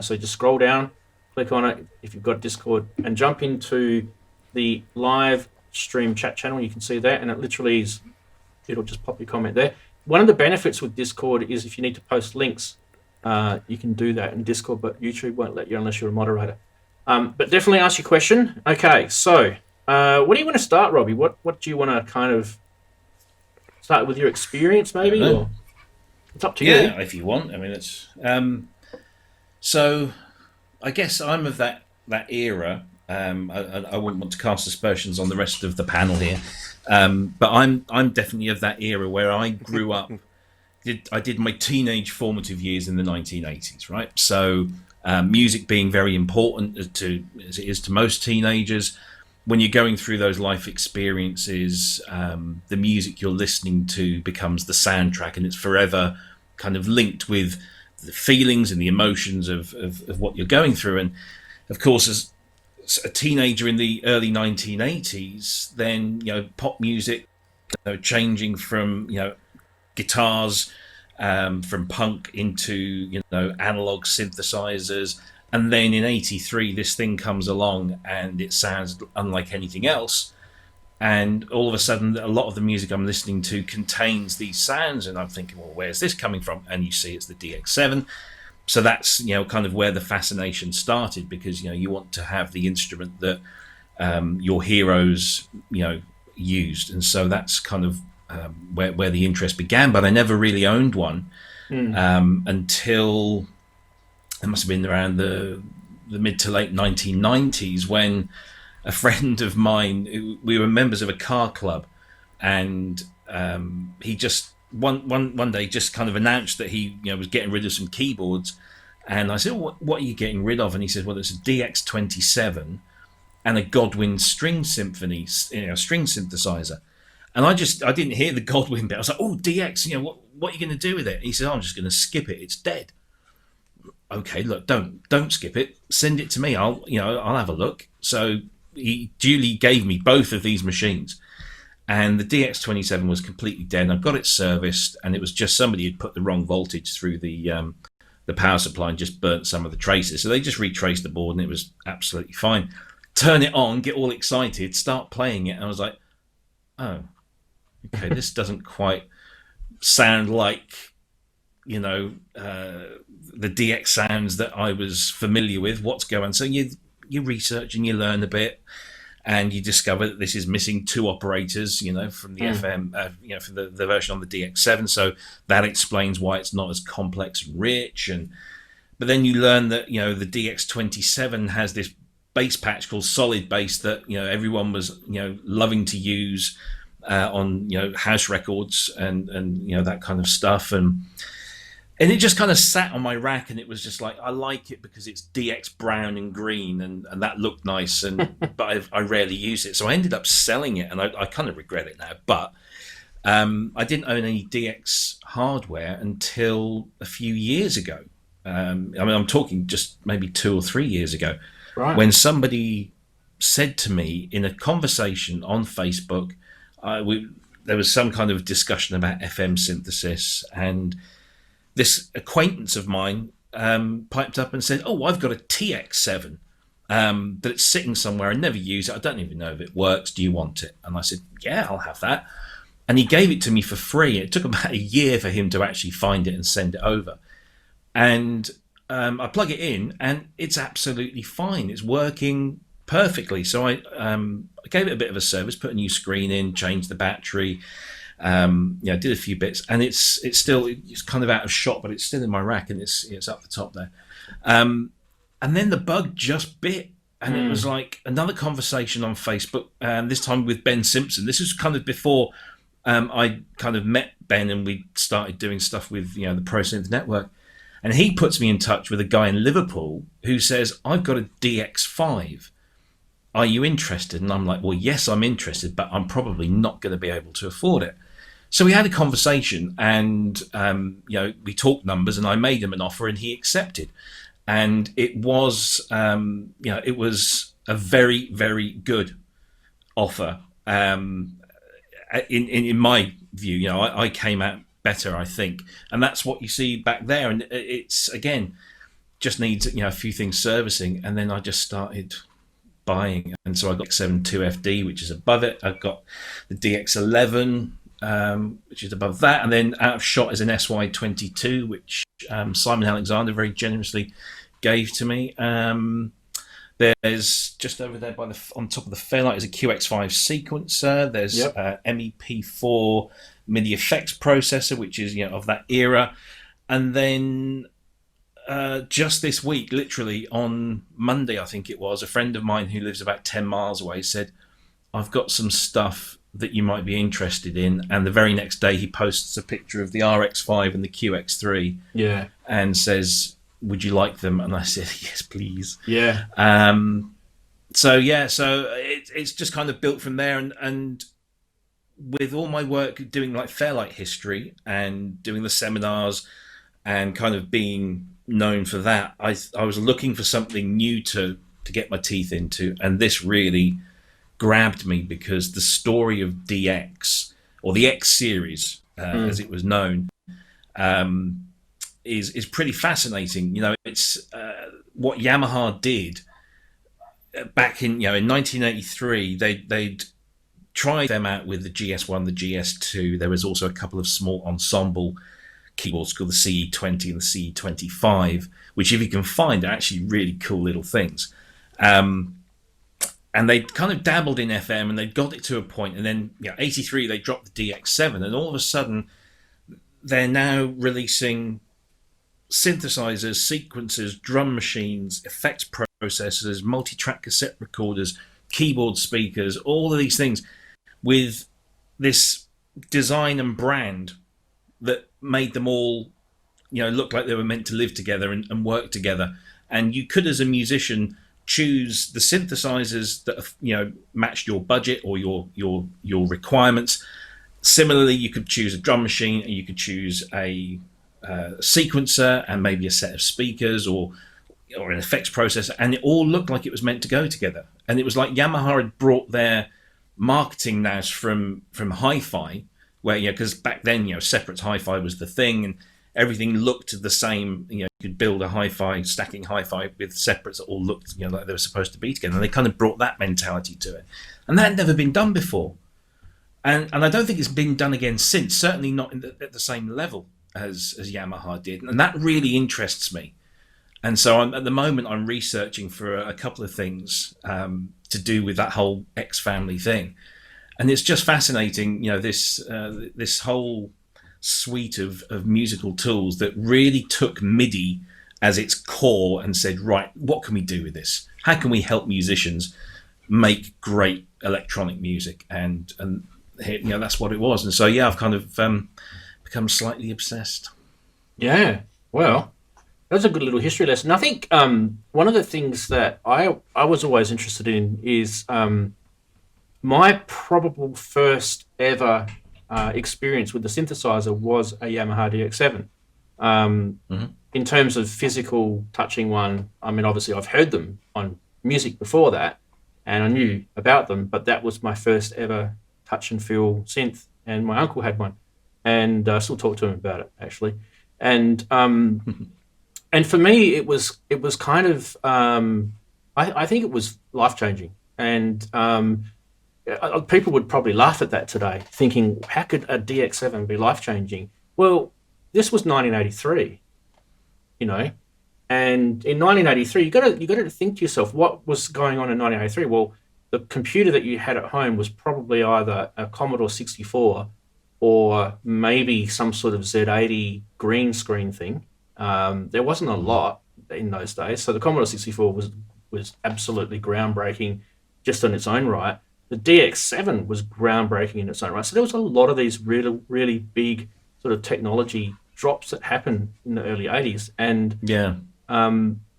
So just scroll down, click on it if you've got Discord, and jump into the live stream chat channel. You can see that, and it literally is, it'll just pop your comment there. One of the benefits with Discord is if you need to post links, you can do that in Discord, but YouTube won't let you unless you're a moderator. But definitely ask your question. Okay, so what do you want to start, Robbie? What do you want to kind of start with, your experience maybe? Or it's up to you. Yeah, if you want. I mean, it's so I guess I'm of that era. I wouldn't want to cast aspersions on the rest of the panel here, but I'm definitely of that era where I grew up. I did my teenage formative years in the 1980s, right? So music being very important as it is to most teenagers. When you're going through those life experiences, the music you're listening to becomes the soundtrack, and it's forever kind of linked with the feelings and the emotions of what you're going through. And of course, as a teenager in the early 1980s, then pop music, changing from guitars, from punk into analog synthesizers, and then in '83 this thing comes along and it sounds unlike anything else, and all of a sudden a lot of the music I'm listening to contains these sounds, and I'm thinking, well, where's this coming from? And you see it's the DX7. So that's kind of where the fascination started, because you want to have the instrument that your heroes used, and so that's kind of where the interest began. But I never really owned one until it must have been around the mid to late 1990s, when a friend of mine, we were members of a car club, and he just one day just kind of announced that he was getting rid of some keyboards, and I said, what are you getting rid of? And he said, well, it's a DX27 and a Godwin string symphony, string synthesizer. And I didn't hear the Godwin bit. I was like, oh, DX, what are you going to do with it? And he said, I'm just going to skip it. It's dead. Okay, look, don't skip it. Send it to me. I'll have a look. So he duly gave me both of these machines, and the DX27 was completely dead. I've got it serviced, and it was just somebody had put the wrong voltage through the power supply and just burnt some of the traces. So they just retraced the board, and it was absolutely fine. Turn it on, get all excited, start playing it, and I was like, oh, okay, this doesn't quite sound like the DX sounds that I was familiar with. What's going on? So you research and you learn a bit, and you discover that this is missing two operators, from the FM, from the version on the DX7. So that explains why it's not as complex and rich. And But then you learn that, you know, the DX7 has this bass patch called Solid Bass that, you know, everyone was, you know, loving to use on, you know, house records and you know, that kind of stuff. And it just kind of sat on my rack, and it was just like, I like it because it's DX brown and green, and that looked nice, but I rarely use it. So I ended up selling it, and I kind of regret it now. But I didn't own any DX hardware until a few years ago. I mean, I'm talking just maybe 2 or 3 years ago, Right. when somebody said to me in a conversation on Facebook, there was some kind of discussion about FM synthesis, and this acquaintance of mine piped up and said, "Oh, I've got a TX7, but it's sitting somewhere. I never use it. I don't even know if it works. Do you want it?" And I said, "Yeah, I'll have that." And he gave it to me for free. It took about a year for him to actually find it and send it over. And I plug it in, and it's absolutely fine. It's working perfectly. So I gave it a bit of a service, put a new screen in, changed the battery, did a few bits, and it's kind of out of shot, but it's still in my rack, and it's up the top there. And then the bug just bit, and it was like another conversation on Facebook, this time with Ben Simpson. This was kind of before I kind of met Ben, and we started doing stuff with, you know, the Pro Synth Network. And he puts me in touch with a guy in Liverpool who says, "I've got a DX5. Are you interested?" And I'm like, "Well, yes, I'm interested, but I'm probably not going to be able to afford it." So we had a conversation, and we talked numbers, and I made him an offer, and he accepted. And it was, it was a very, very good offer. In my view, you know, I came out better, I think, and that's what you see back there. And it's, again, just needs, you know, a few things servicing, and then I just started buying. And so I got DX7 2FD, which is above it. I've got the DX11, which is above that, and then out of shot is an SY22, which Simon Alexander very generously gave to me. There's just over there on top of the Fairlight is a QX5 sequencer. There's MEP4 MIDI effects processor, which is, you know, of that era. And then just this week, literally on Monday, I think it was, a friend of mine who lives about 10 miles away said, "I've got some stuff that you might be interested in." And the very next day he posts a picture of the RX5 and the QX3 and says, "Would you like them?" And I said, "Yes, please." So it's just kind of built from there. And with all my work doing like Fairlight history and doing the seminars and kind of being known for that, I was looking for something new to get my teeth into, and this really grabbed me, because the story of DX, or the X series as it was known, is pretty fascinating. You know, it's what Yamaha did back in 1983. They'd tried them out with the GS1, the GS2. There was also a couple of small ensemble keyboards called the CE20 and the CE25, which, if you can find, are actually really cool little things. And they kind of dabbled in FM, and they got it to a point, and then 83 they dropped the DX7, and all of a sudden they're now releasing synthesizers, sequencers, drum machines, effects processors, multi-track cassette recorders, keyboard speakers, all of these things with this design and brand that made them all, look like they were meant to live together and work together. And you could, as a musician, choose the synthesizers that matched your budget or your requirements. Similarly, you could choose a drum machine, and you could choose a sequencer and maybe a set of speakers or an effects processor, and it all looked like it was meant to go together. And it was like Yamaha had brought their marketing nous from hi-fi, where because back then separate hi-fi was the thing, and everything looked the same. You could build a hi-fi, stacking hi-fi with separates that all looked like they were supposed to be together, and they kind of brought that mentality to it, and that had never been done before, and I don't think it's been done again since. Certainly not at the same level as Yamaha did, and that really interests me. And so at the moment I'm researching for a couple of things to do with that whole X family thing, and it's just fascinating. This whole suite of musical tools that really took MIDI as its core and said, right, what can we do with this? How can we help musicians make great electronic music? And that's what it was. And so, yeah, I've kind of become slightly obsessed. Yeah, well, that's a good little history lesson. I think one of the things that I was always interested in is my probable first ever experience with the synthesizer was a Yamaha DX7. In terms of physical touching one, I mean, obviously I've heard them on music before that, and I knew about them, but that was my first ever touch and feel synth, and my uncle had one, and I still talk to him about it, actually. And and for me, it was kind of, I think it was life-changing, and people would probably laugh at that today, thinking, how could a DX7 be life-changing? Well, this was 1983, and in 1983, you got to think to yourself, what was going on in 1983? Well, the computer that you had at home was probably either a Commodore 64 or maybe some sort of Z80 green screen thing. There wasn't a lot in those days, so the Commodore 64 was absolutely groundbreaking just on its own right. The DX7 was groundbreaking in its own right. So there was a lot of these really, really big sort of technology drops that happened in the early 80s. And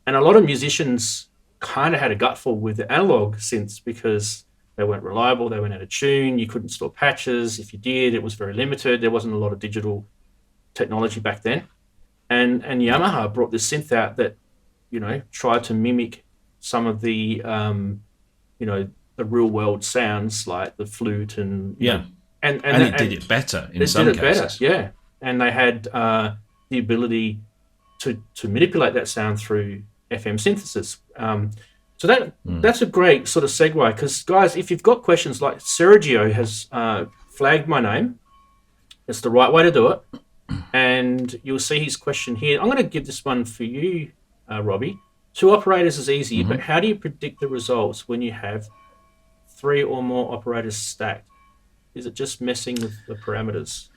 and a lot of musicians kind of had a gutful with the analog synths because they weren't reliable, they weren't out of tune, you couldn't store patches. If you did, it was very limited. There wasn't a lot of digital technology back then. And Yamaha brought this synth out that, tried to mimic some of the, the real world sounds like the flute and and it did it better in some cases. Better, and they had the ability to manipulate that sound through FM synthesis. So that's a great sort of segue, because guys, if you've got questions, like Sergio has flagged my name, it's the right way to do it, and you'll see his question here. I'm going to give this one for you, Robbie. 2 operators is easy, but how do you predict the results when you have 3 or more operators stacked? Is it just messing with the parameters?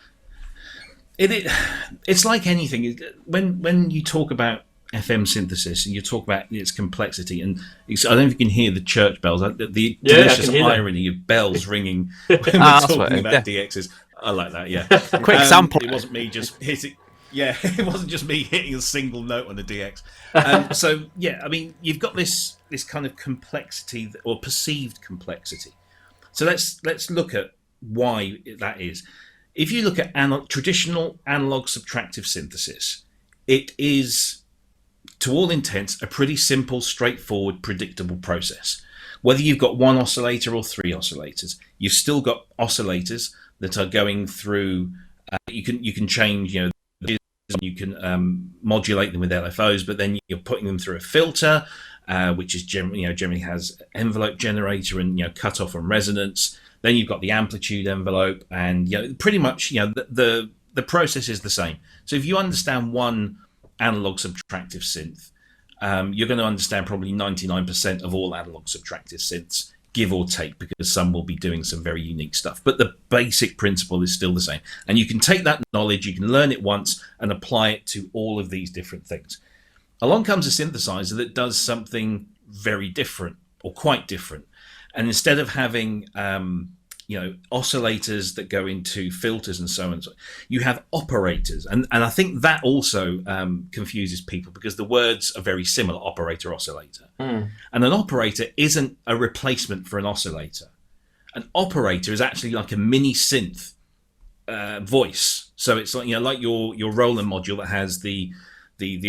It's like anything. When you talk about FM synthesis and you talk about its complexity, and I don't know if you can hear the church bells, the delicious irony of bells ringing when we're talking about DXs. I like that, yeah. Quick sample. It wasn't me just hitting. Yeah, it wasn't just me hitting a single note on the DX. So yeah, I mean, you've got this kind of complexity or perceived complexity. So let's look at why that is. If you look at traditional analog subtractive synthesis, it is, to all intents, a pretty simple, straightforward, predictable process. Whether you've got 1 oscillator or 3 oscillators, you've still got oscillators that are going through. You can change, you can modulate them with LFOs, but then you're putting them through a filter, which is generally has envelope generator and cutoff and resonance. Then you've got the amplitude envelope, and pretty much the process is the same. So if you understand one analog subtractive synth, you're going to understand probably 99% of all analog subtractive synths, give or take, because some will be doing some very unique stuff. But the basic principle is still the same. And you can take that knowledge, you can learn it once and apply it to all of these different things. Along comes a synthesizer that does something very different, or quite different. And instead of having oscillators that go into filters and so on, you have operators. And I think that also confuses people, because the words are very similar, operator, oscillator. And an operator isn't a replacement for an oscillator. An operator is actually like a mini synth voice. So it's like like your Roland module that has the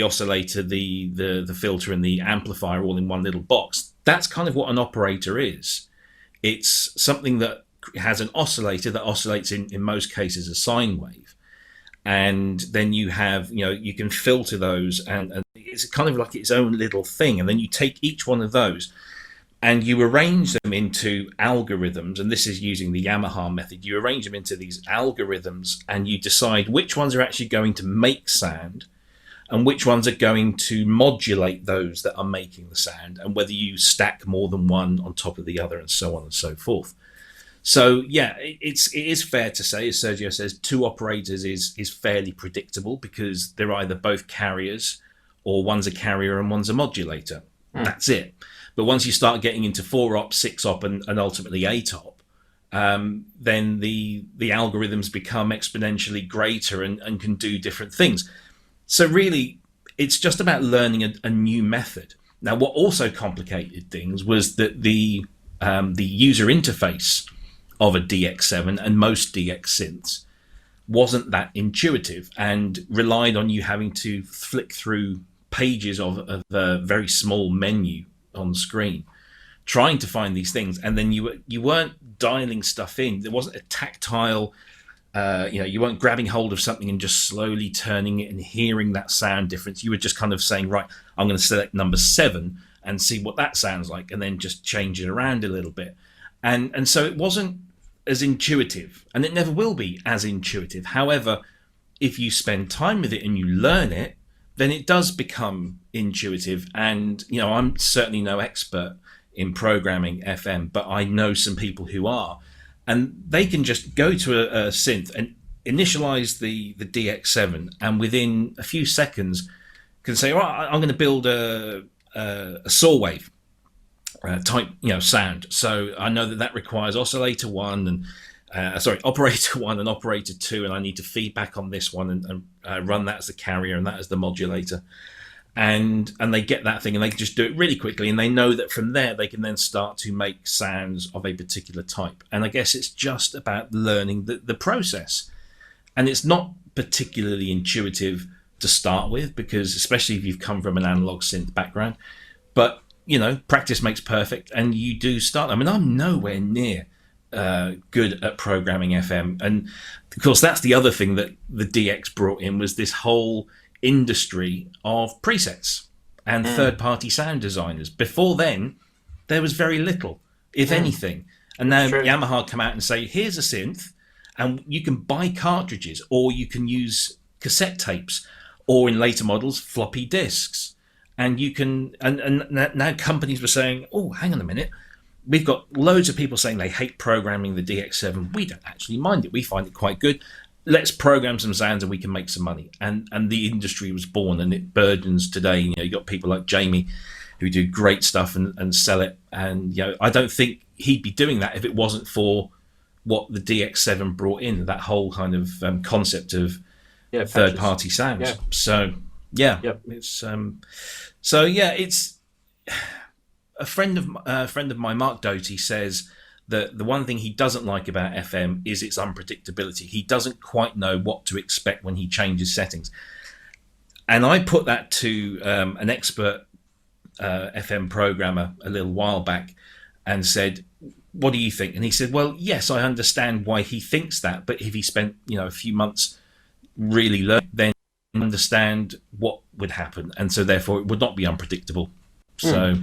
oscillator, the filter, and the amplifier all in one little box. That's kind of what an operator is. It's something that has an oscillator that oscillates in most cases a sine wave, and then you have you can filter those, and it's kind of like its own little thing. And then you take each one of those and you arrange them into algorithms, and this is using the Yamaha method. You arrange them into these algorithms and you decide which ones are actually going to make sound and which ones are going to modulate those that are making the sound, and whether you stack more than one on top of the other, and so on and so forth. So yeah, it is fair to say, as Sergio says, 2 operators is fairly predictable, because they're either both carriers or one's a carrier and one's a modulator. That's it. But once you start getting into 4-op, 6-op, and ultimately 8-op, then the algorithms become exponentially greater and can do different things. So really, it's just about learning a new method. Now, what also complicated things was that the user interface of a DX7 and most DX synths wasn't that intuitive and relied on you having to flick through pages of a very small menu on screen, trying to find these things, and then you weren't dialing stuff in. There wasn't a tactile, you weren't grabbing hold of something and just slowly turning it and hearing that sound difference. You were just kind of saying, right, I'm going to select number 7 and see what that sounds like, and then just change it around a little bit. And so it wasn't as intuitive, and it never will be as intuitive. However, if you spend time with it and you learn it, then it does become intuitive. And, I'm certainly no expert in programming FM, but I know some people who are. And they can just go to a synth and initialize the DX7, and within a few seconds can say, all right, I'm going to build a saw wave type sound. So I know that requires oscillator 1 and operator 1 and operator 2, and I need to feedback on this one and run that as the carrier and that as the modulator. And they get that thing, and they can just do it really quickly, and they know that from there they can then start to make sounds of a particular type. And I guess it's just about learning the process. And it's not particularly intuitive to start with, because especially if you've come from an analog synth background, but practice makes perfect, and you do start. I mean, I'm nowhere near good at programming FM, and of course that's the other thing that the DX brought in, was this whole industry of presets and third-party sound designers. Before then, there was very little, if anything. And now Yamaha come out and say, here's a synth, and you can buy cartridges, or you can use cassette tapes, or in later models, floppy disks. And you can, and now companies were saying, oh, hang on a minute, we've got loads of people saying they hate programming the DX7. We don't actually mind it. We find it quite good. Let's program some sounds and we can make some money. And the industry was born, and it burgeons today. You got people like Jamie who do great stuff and sell it. And I don't think he'd be doing that if it wasn't for what the DX7 brought in, that whole kind of concept of third-party sounds. Yeah. It's it's a friend of mine, Mark Doty, says that the one thing he doesn't like about FM is its unpredictability. He doesn't quite know what to expect when he changes settings. And I put that to an expert FM programmer a little while back and said, what do you think? And he said, well, yes, I understand why he thinks that, but if he spent a few months really learning, then understand what would happen, and so therefore it would not be unpredictable. So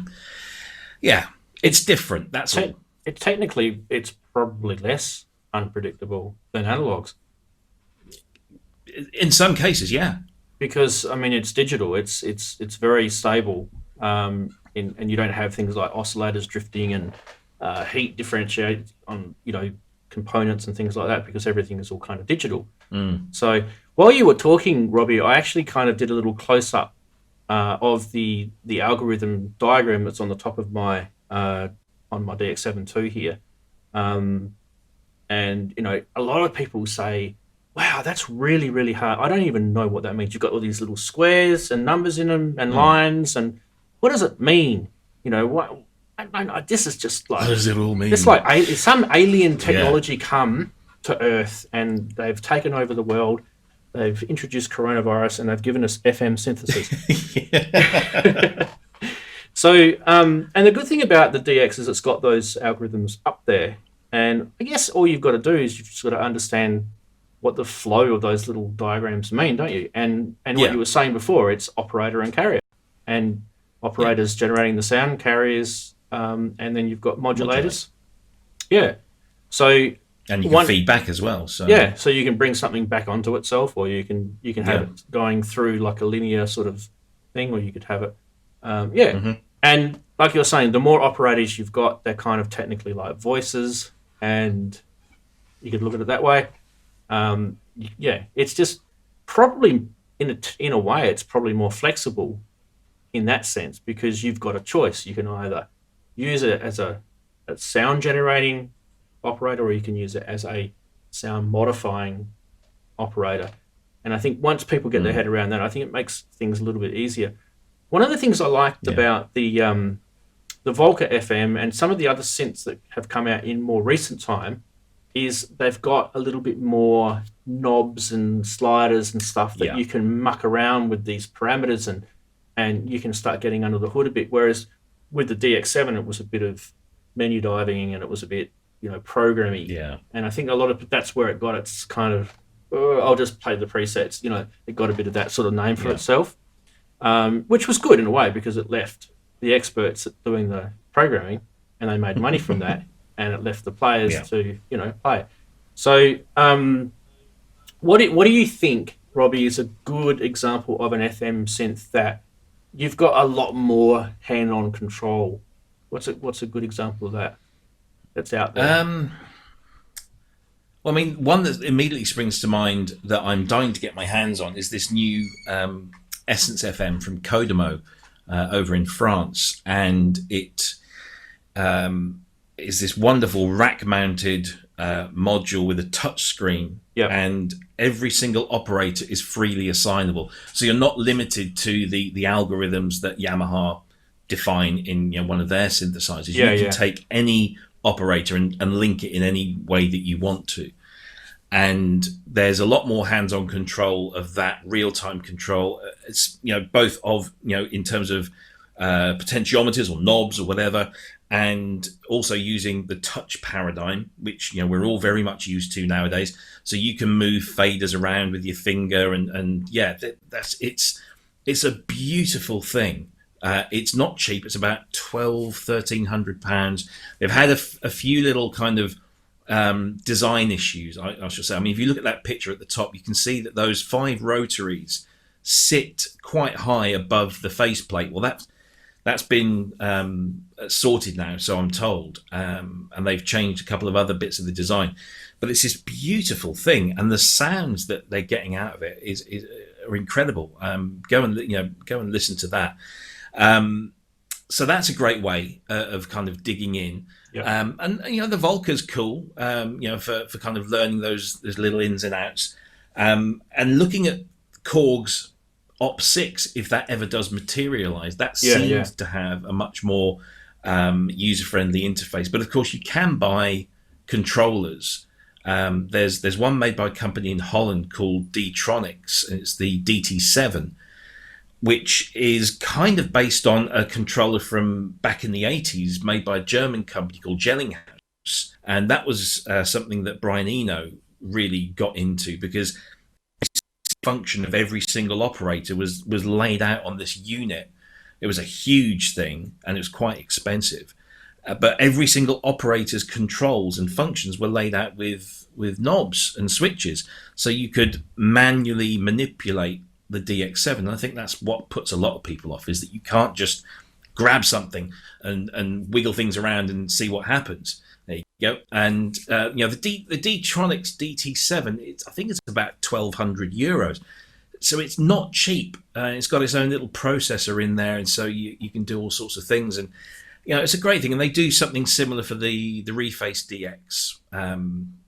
it's different, that's all. Technically it's probably less unpredictable than analogs in some cases, because I mean it's digital, it's very stable, and you don't have things like oscillators drifting and heat differentiate on components and things like that, because everything is all kind of digital. So while you were talking, Robbie, I actually kind of did a little close-up of the algorithm diagram that's on the top of my on my DX7 II here. And a lot of people say, wow, that's really, really hard. I don't even know what that means. You've got all these little squares and numbers in them and lines, and what does it mean? What? This is just like, what does it all mean? It's like some alien technology come to Earth, and they've taken over the world. They've introduced coronavirus, and they've given us FM synthesis. So, and the good thing about the DX is it's got those algorithms up there. And I guess all you've got to do is you've just got to understand what the flow of those little diagrams mean, don't you? And what you were saying before, it's operator and carrier. And operators generating the sound, carriers, and then you've got modulators. Yeah. So... And you can feed back as well. So so you can bring something back onto itself, or you can have it going through like a linear sort of thing, or you could have it. And like you're saying, the more operators you've got, they're kind of technically like voices, and you could look at it that way. It's just probably in a way, it's probably more flexible in that sense, because you've got a choice. You can either use it as a sound generating operator, or you can use it as a sound modifying operator. And I think once people get their head around that, I think it makes things a little bit easier. One of the things I liked about the Volca FM and some of the other synths that have come out in more recent time is they've got a little bit more knobs and sliders and stuff that you can muck around with these parameters, and you can start getting under the hood a bit. Whereas with the DX7, it was a bit of menu diving and it was a bit, programmy. Yeah. And I think a lot of that's where it got its kind of, I'll just play the presets. It got a bit of that sort of name for itself, which was good in a way because it left the experts at doing the programming and they made money from that, and it left the players to, play it. So what do you think, Robbie, is a good example of an FM synth that you've got a lot more hand-on control? What's a good example of that's out there? Well, I mean, one that immediately springs to mind that I'm dying to get my hands on is this new Essence FM from Kodamo over in France, and it is this wonderful rack-mounted module with a touch screen, and every single operator is freely assignable. So you're not limited to the algorithms that Yamaha define in one of their synthesizers. You can take any operator and link it in any way that you want to. And there's a lot more hands-on control of that real-time control. It's both of in terms of potentiometers or knobs or whatever, and also using the touch paradigm, which we're all very much used to nowadays. So you can move faders around with your finger, and it's a beautiful thing. It's not cheap. It's about £1,200-1,300. They've had a few little kind of design issues, I should say. I mean, if you look at that picture at the top, you can see that those 5 rotaries sit quite high above the faceplate. Well, that's been sorted now, so I'm told, and they've changed a couple of other bits of the design. But it's this beautiful thing, and the sounds that they're getting out of it are incredible. Go and listen to that. So that's a great way of kind of digging in. And the Volca's cool, for kind of learning those little ins and outs, and looking at Korg's Op 6, if that ever does materialize, that seems to have a much more user-friendly interface. But of course, you can buy controllers. There's one made by a company in Holland called D-Tronics, and it's the DT7, which is kind of based on a controller from back in the 80s made by a German company called Jellinghaus. And that was something that Brian Eno really got into, because the function of every single operator was laid out on this unit. It was a huge thing, and it was quite expensive. But every single operator's controls and functions were laid out with knobs and switches. So you could manually manipulate the DX7. And I think that's what puts a lot of people off, is that you can't just grab something and wiggle things around and see what happens. There you go. And the D-Tronics DT7, I think it's about €1,200. So it's not cheap. It's got its own little processor in there, and so you can do all sorts of things. And it's a great thing. And they do something similar for the Reface DX.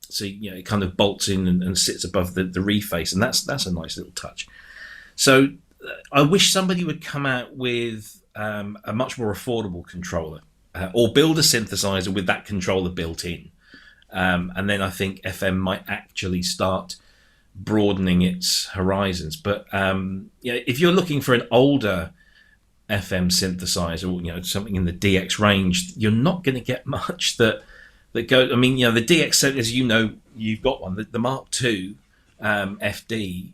So it kind of bolts in and sits above the Reface, and that's a nice little touch. So I wish somebody would come out with a much more affordable controller, or build a synthesizer with that controller built in. And then I think FM might actually start broadening its horizons. But if you're looking for an older FM synthesizer, or something in the DX range, you're not going to get much that goes. I mean, the DX7, as you've got one. The Mark II FD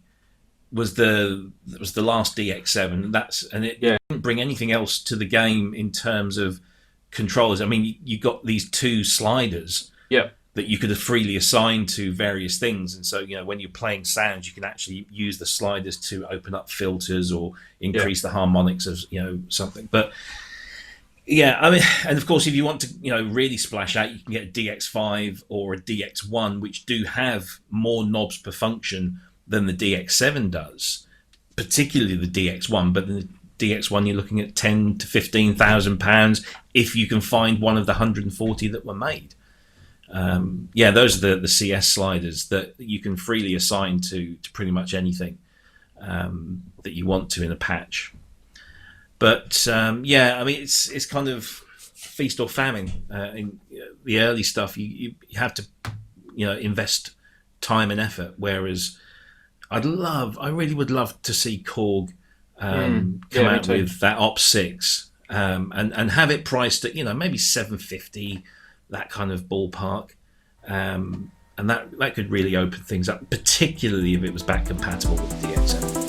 was the last DX7. And it didn't bring anything else to the game in terms of controllers. I mean, you got these 2 sliders that you could have freely assigned to various things, and so when you're playing sounds, you can actually use the sliders to open up filters or increase the harmonics of something. But I mean, and of course, if you want to really splash out, you can get a DX5 or a DX1, which do have more knobs per function than the DX7 does, particularly the DX1. But the DX1, you're looking at £10,000 to £15,000 if you can find one of the 140 that were made. Those are the CS sliders that you can freely assign to pretty much anything that you want to in a patch. But I mean, it's kind of feast or famine. In the early stuff, you have to invest time and effort. Whereas I really would love to see Korg come out with that Op6 and have it priced at maybe $750, that kind of ballpark. And that could really open things up, particularly if it was back compatible with the DX7.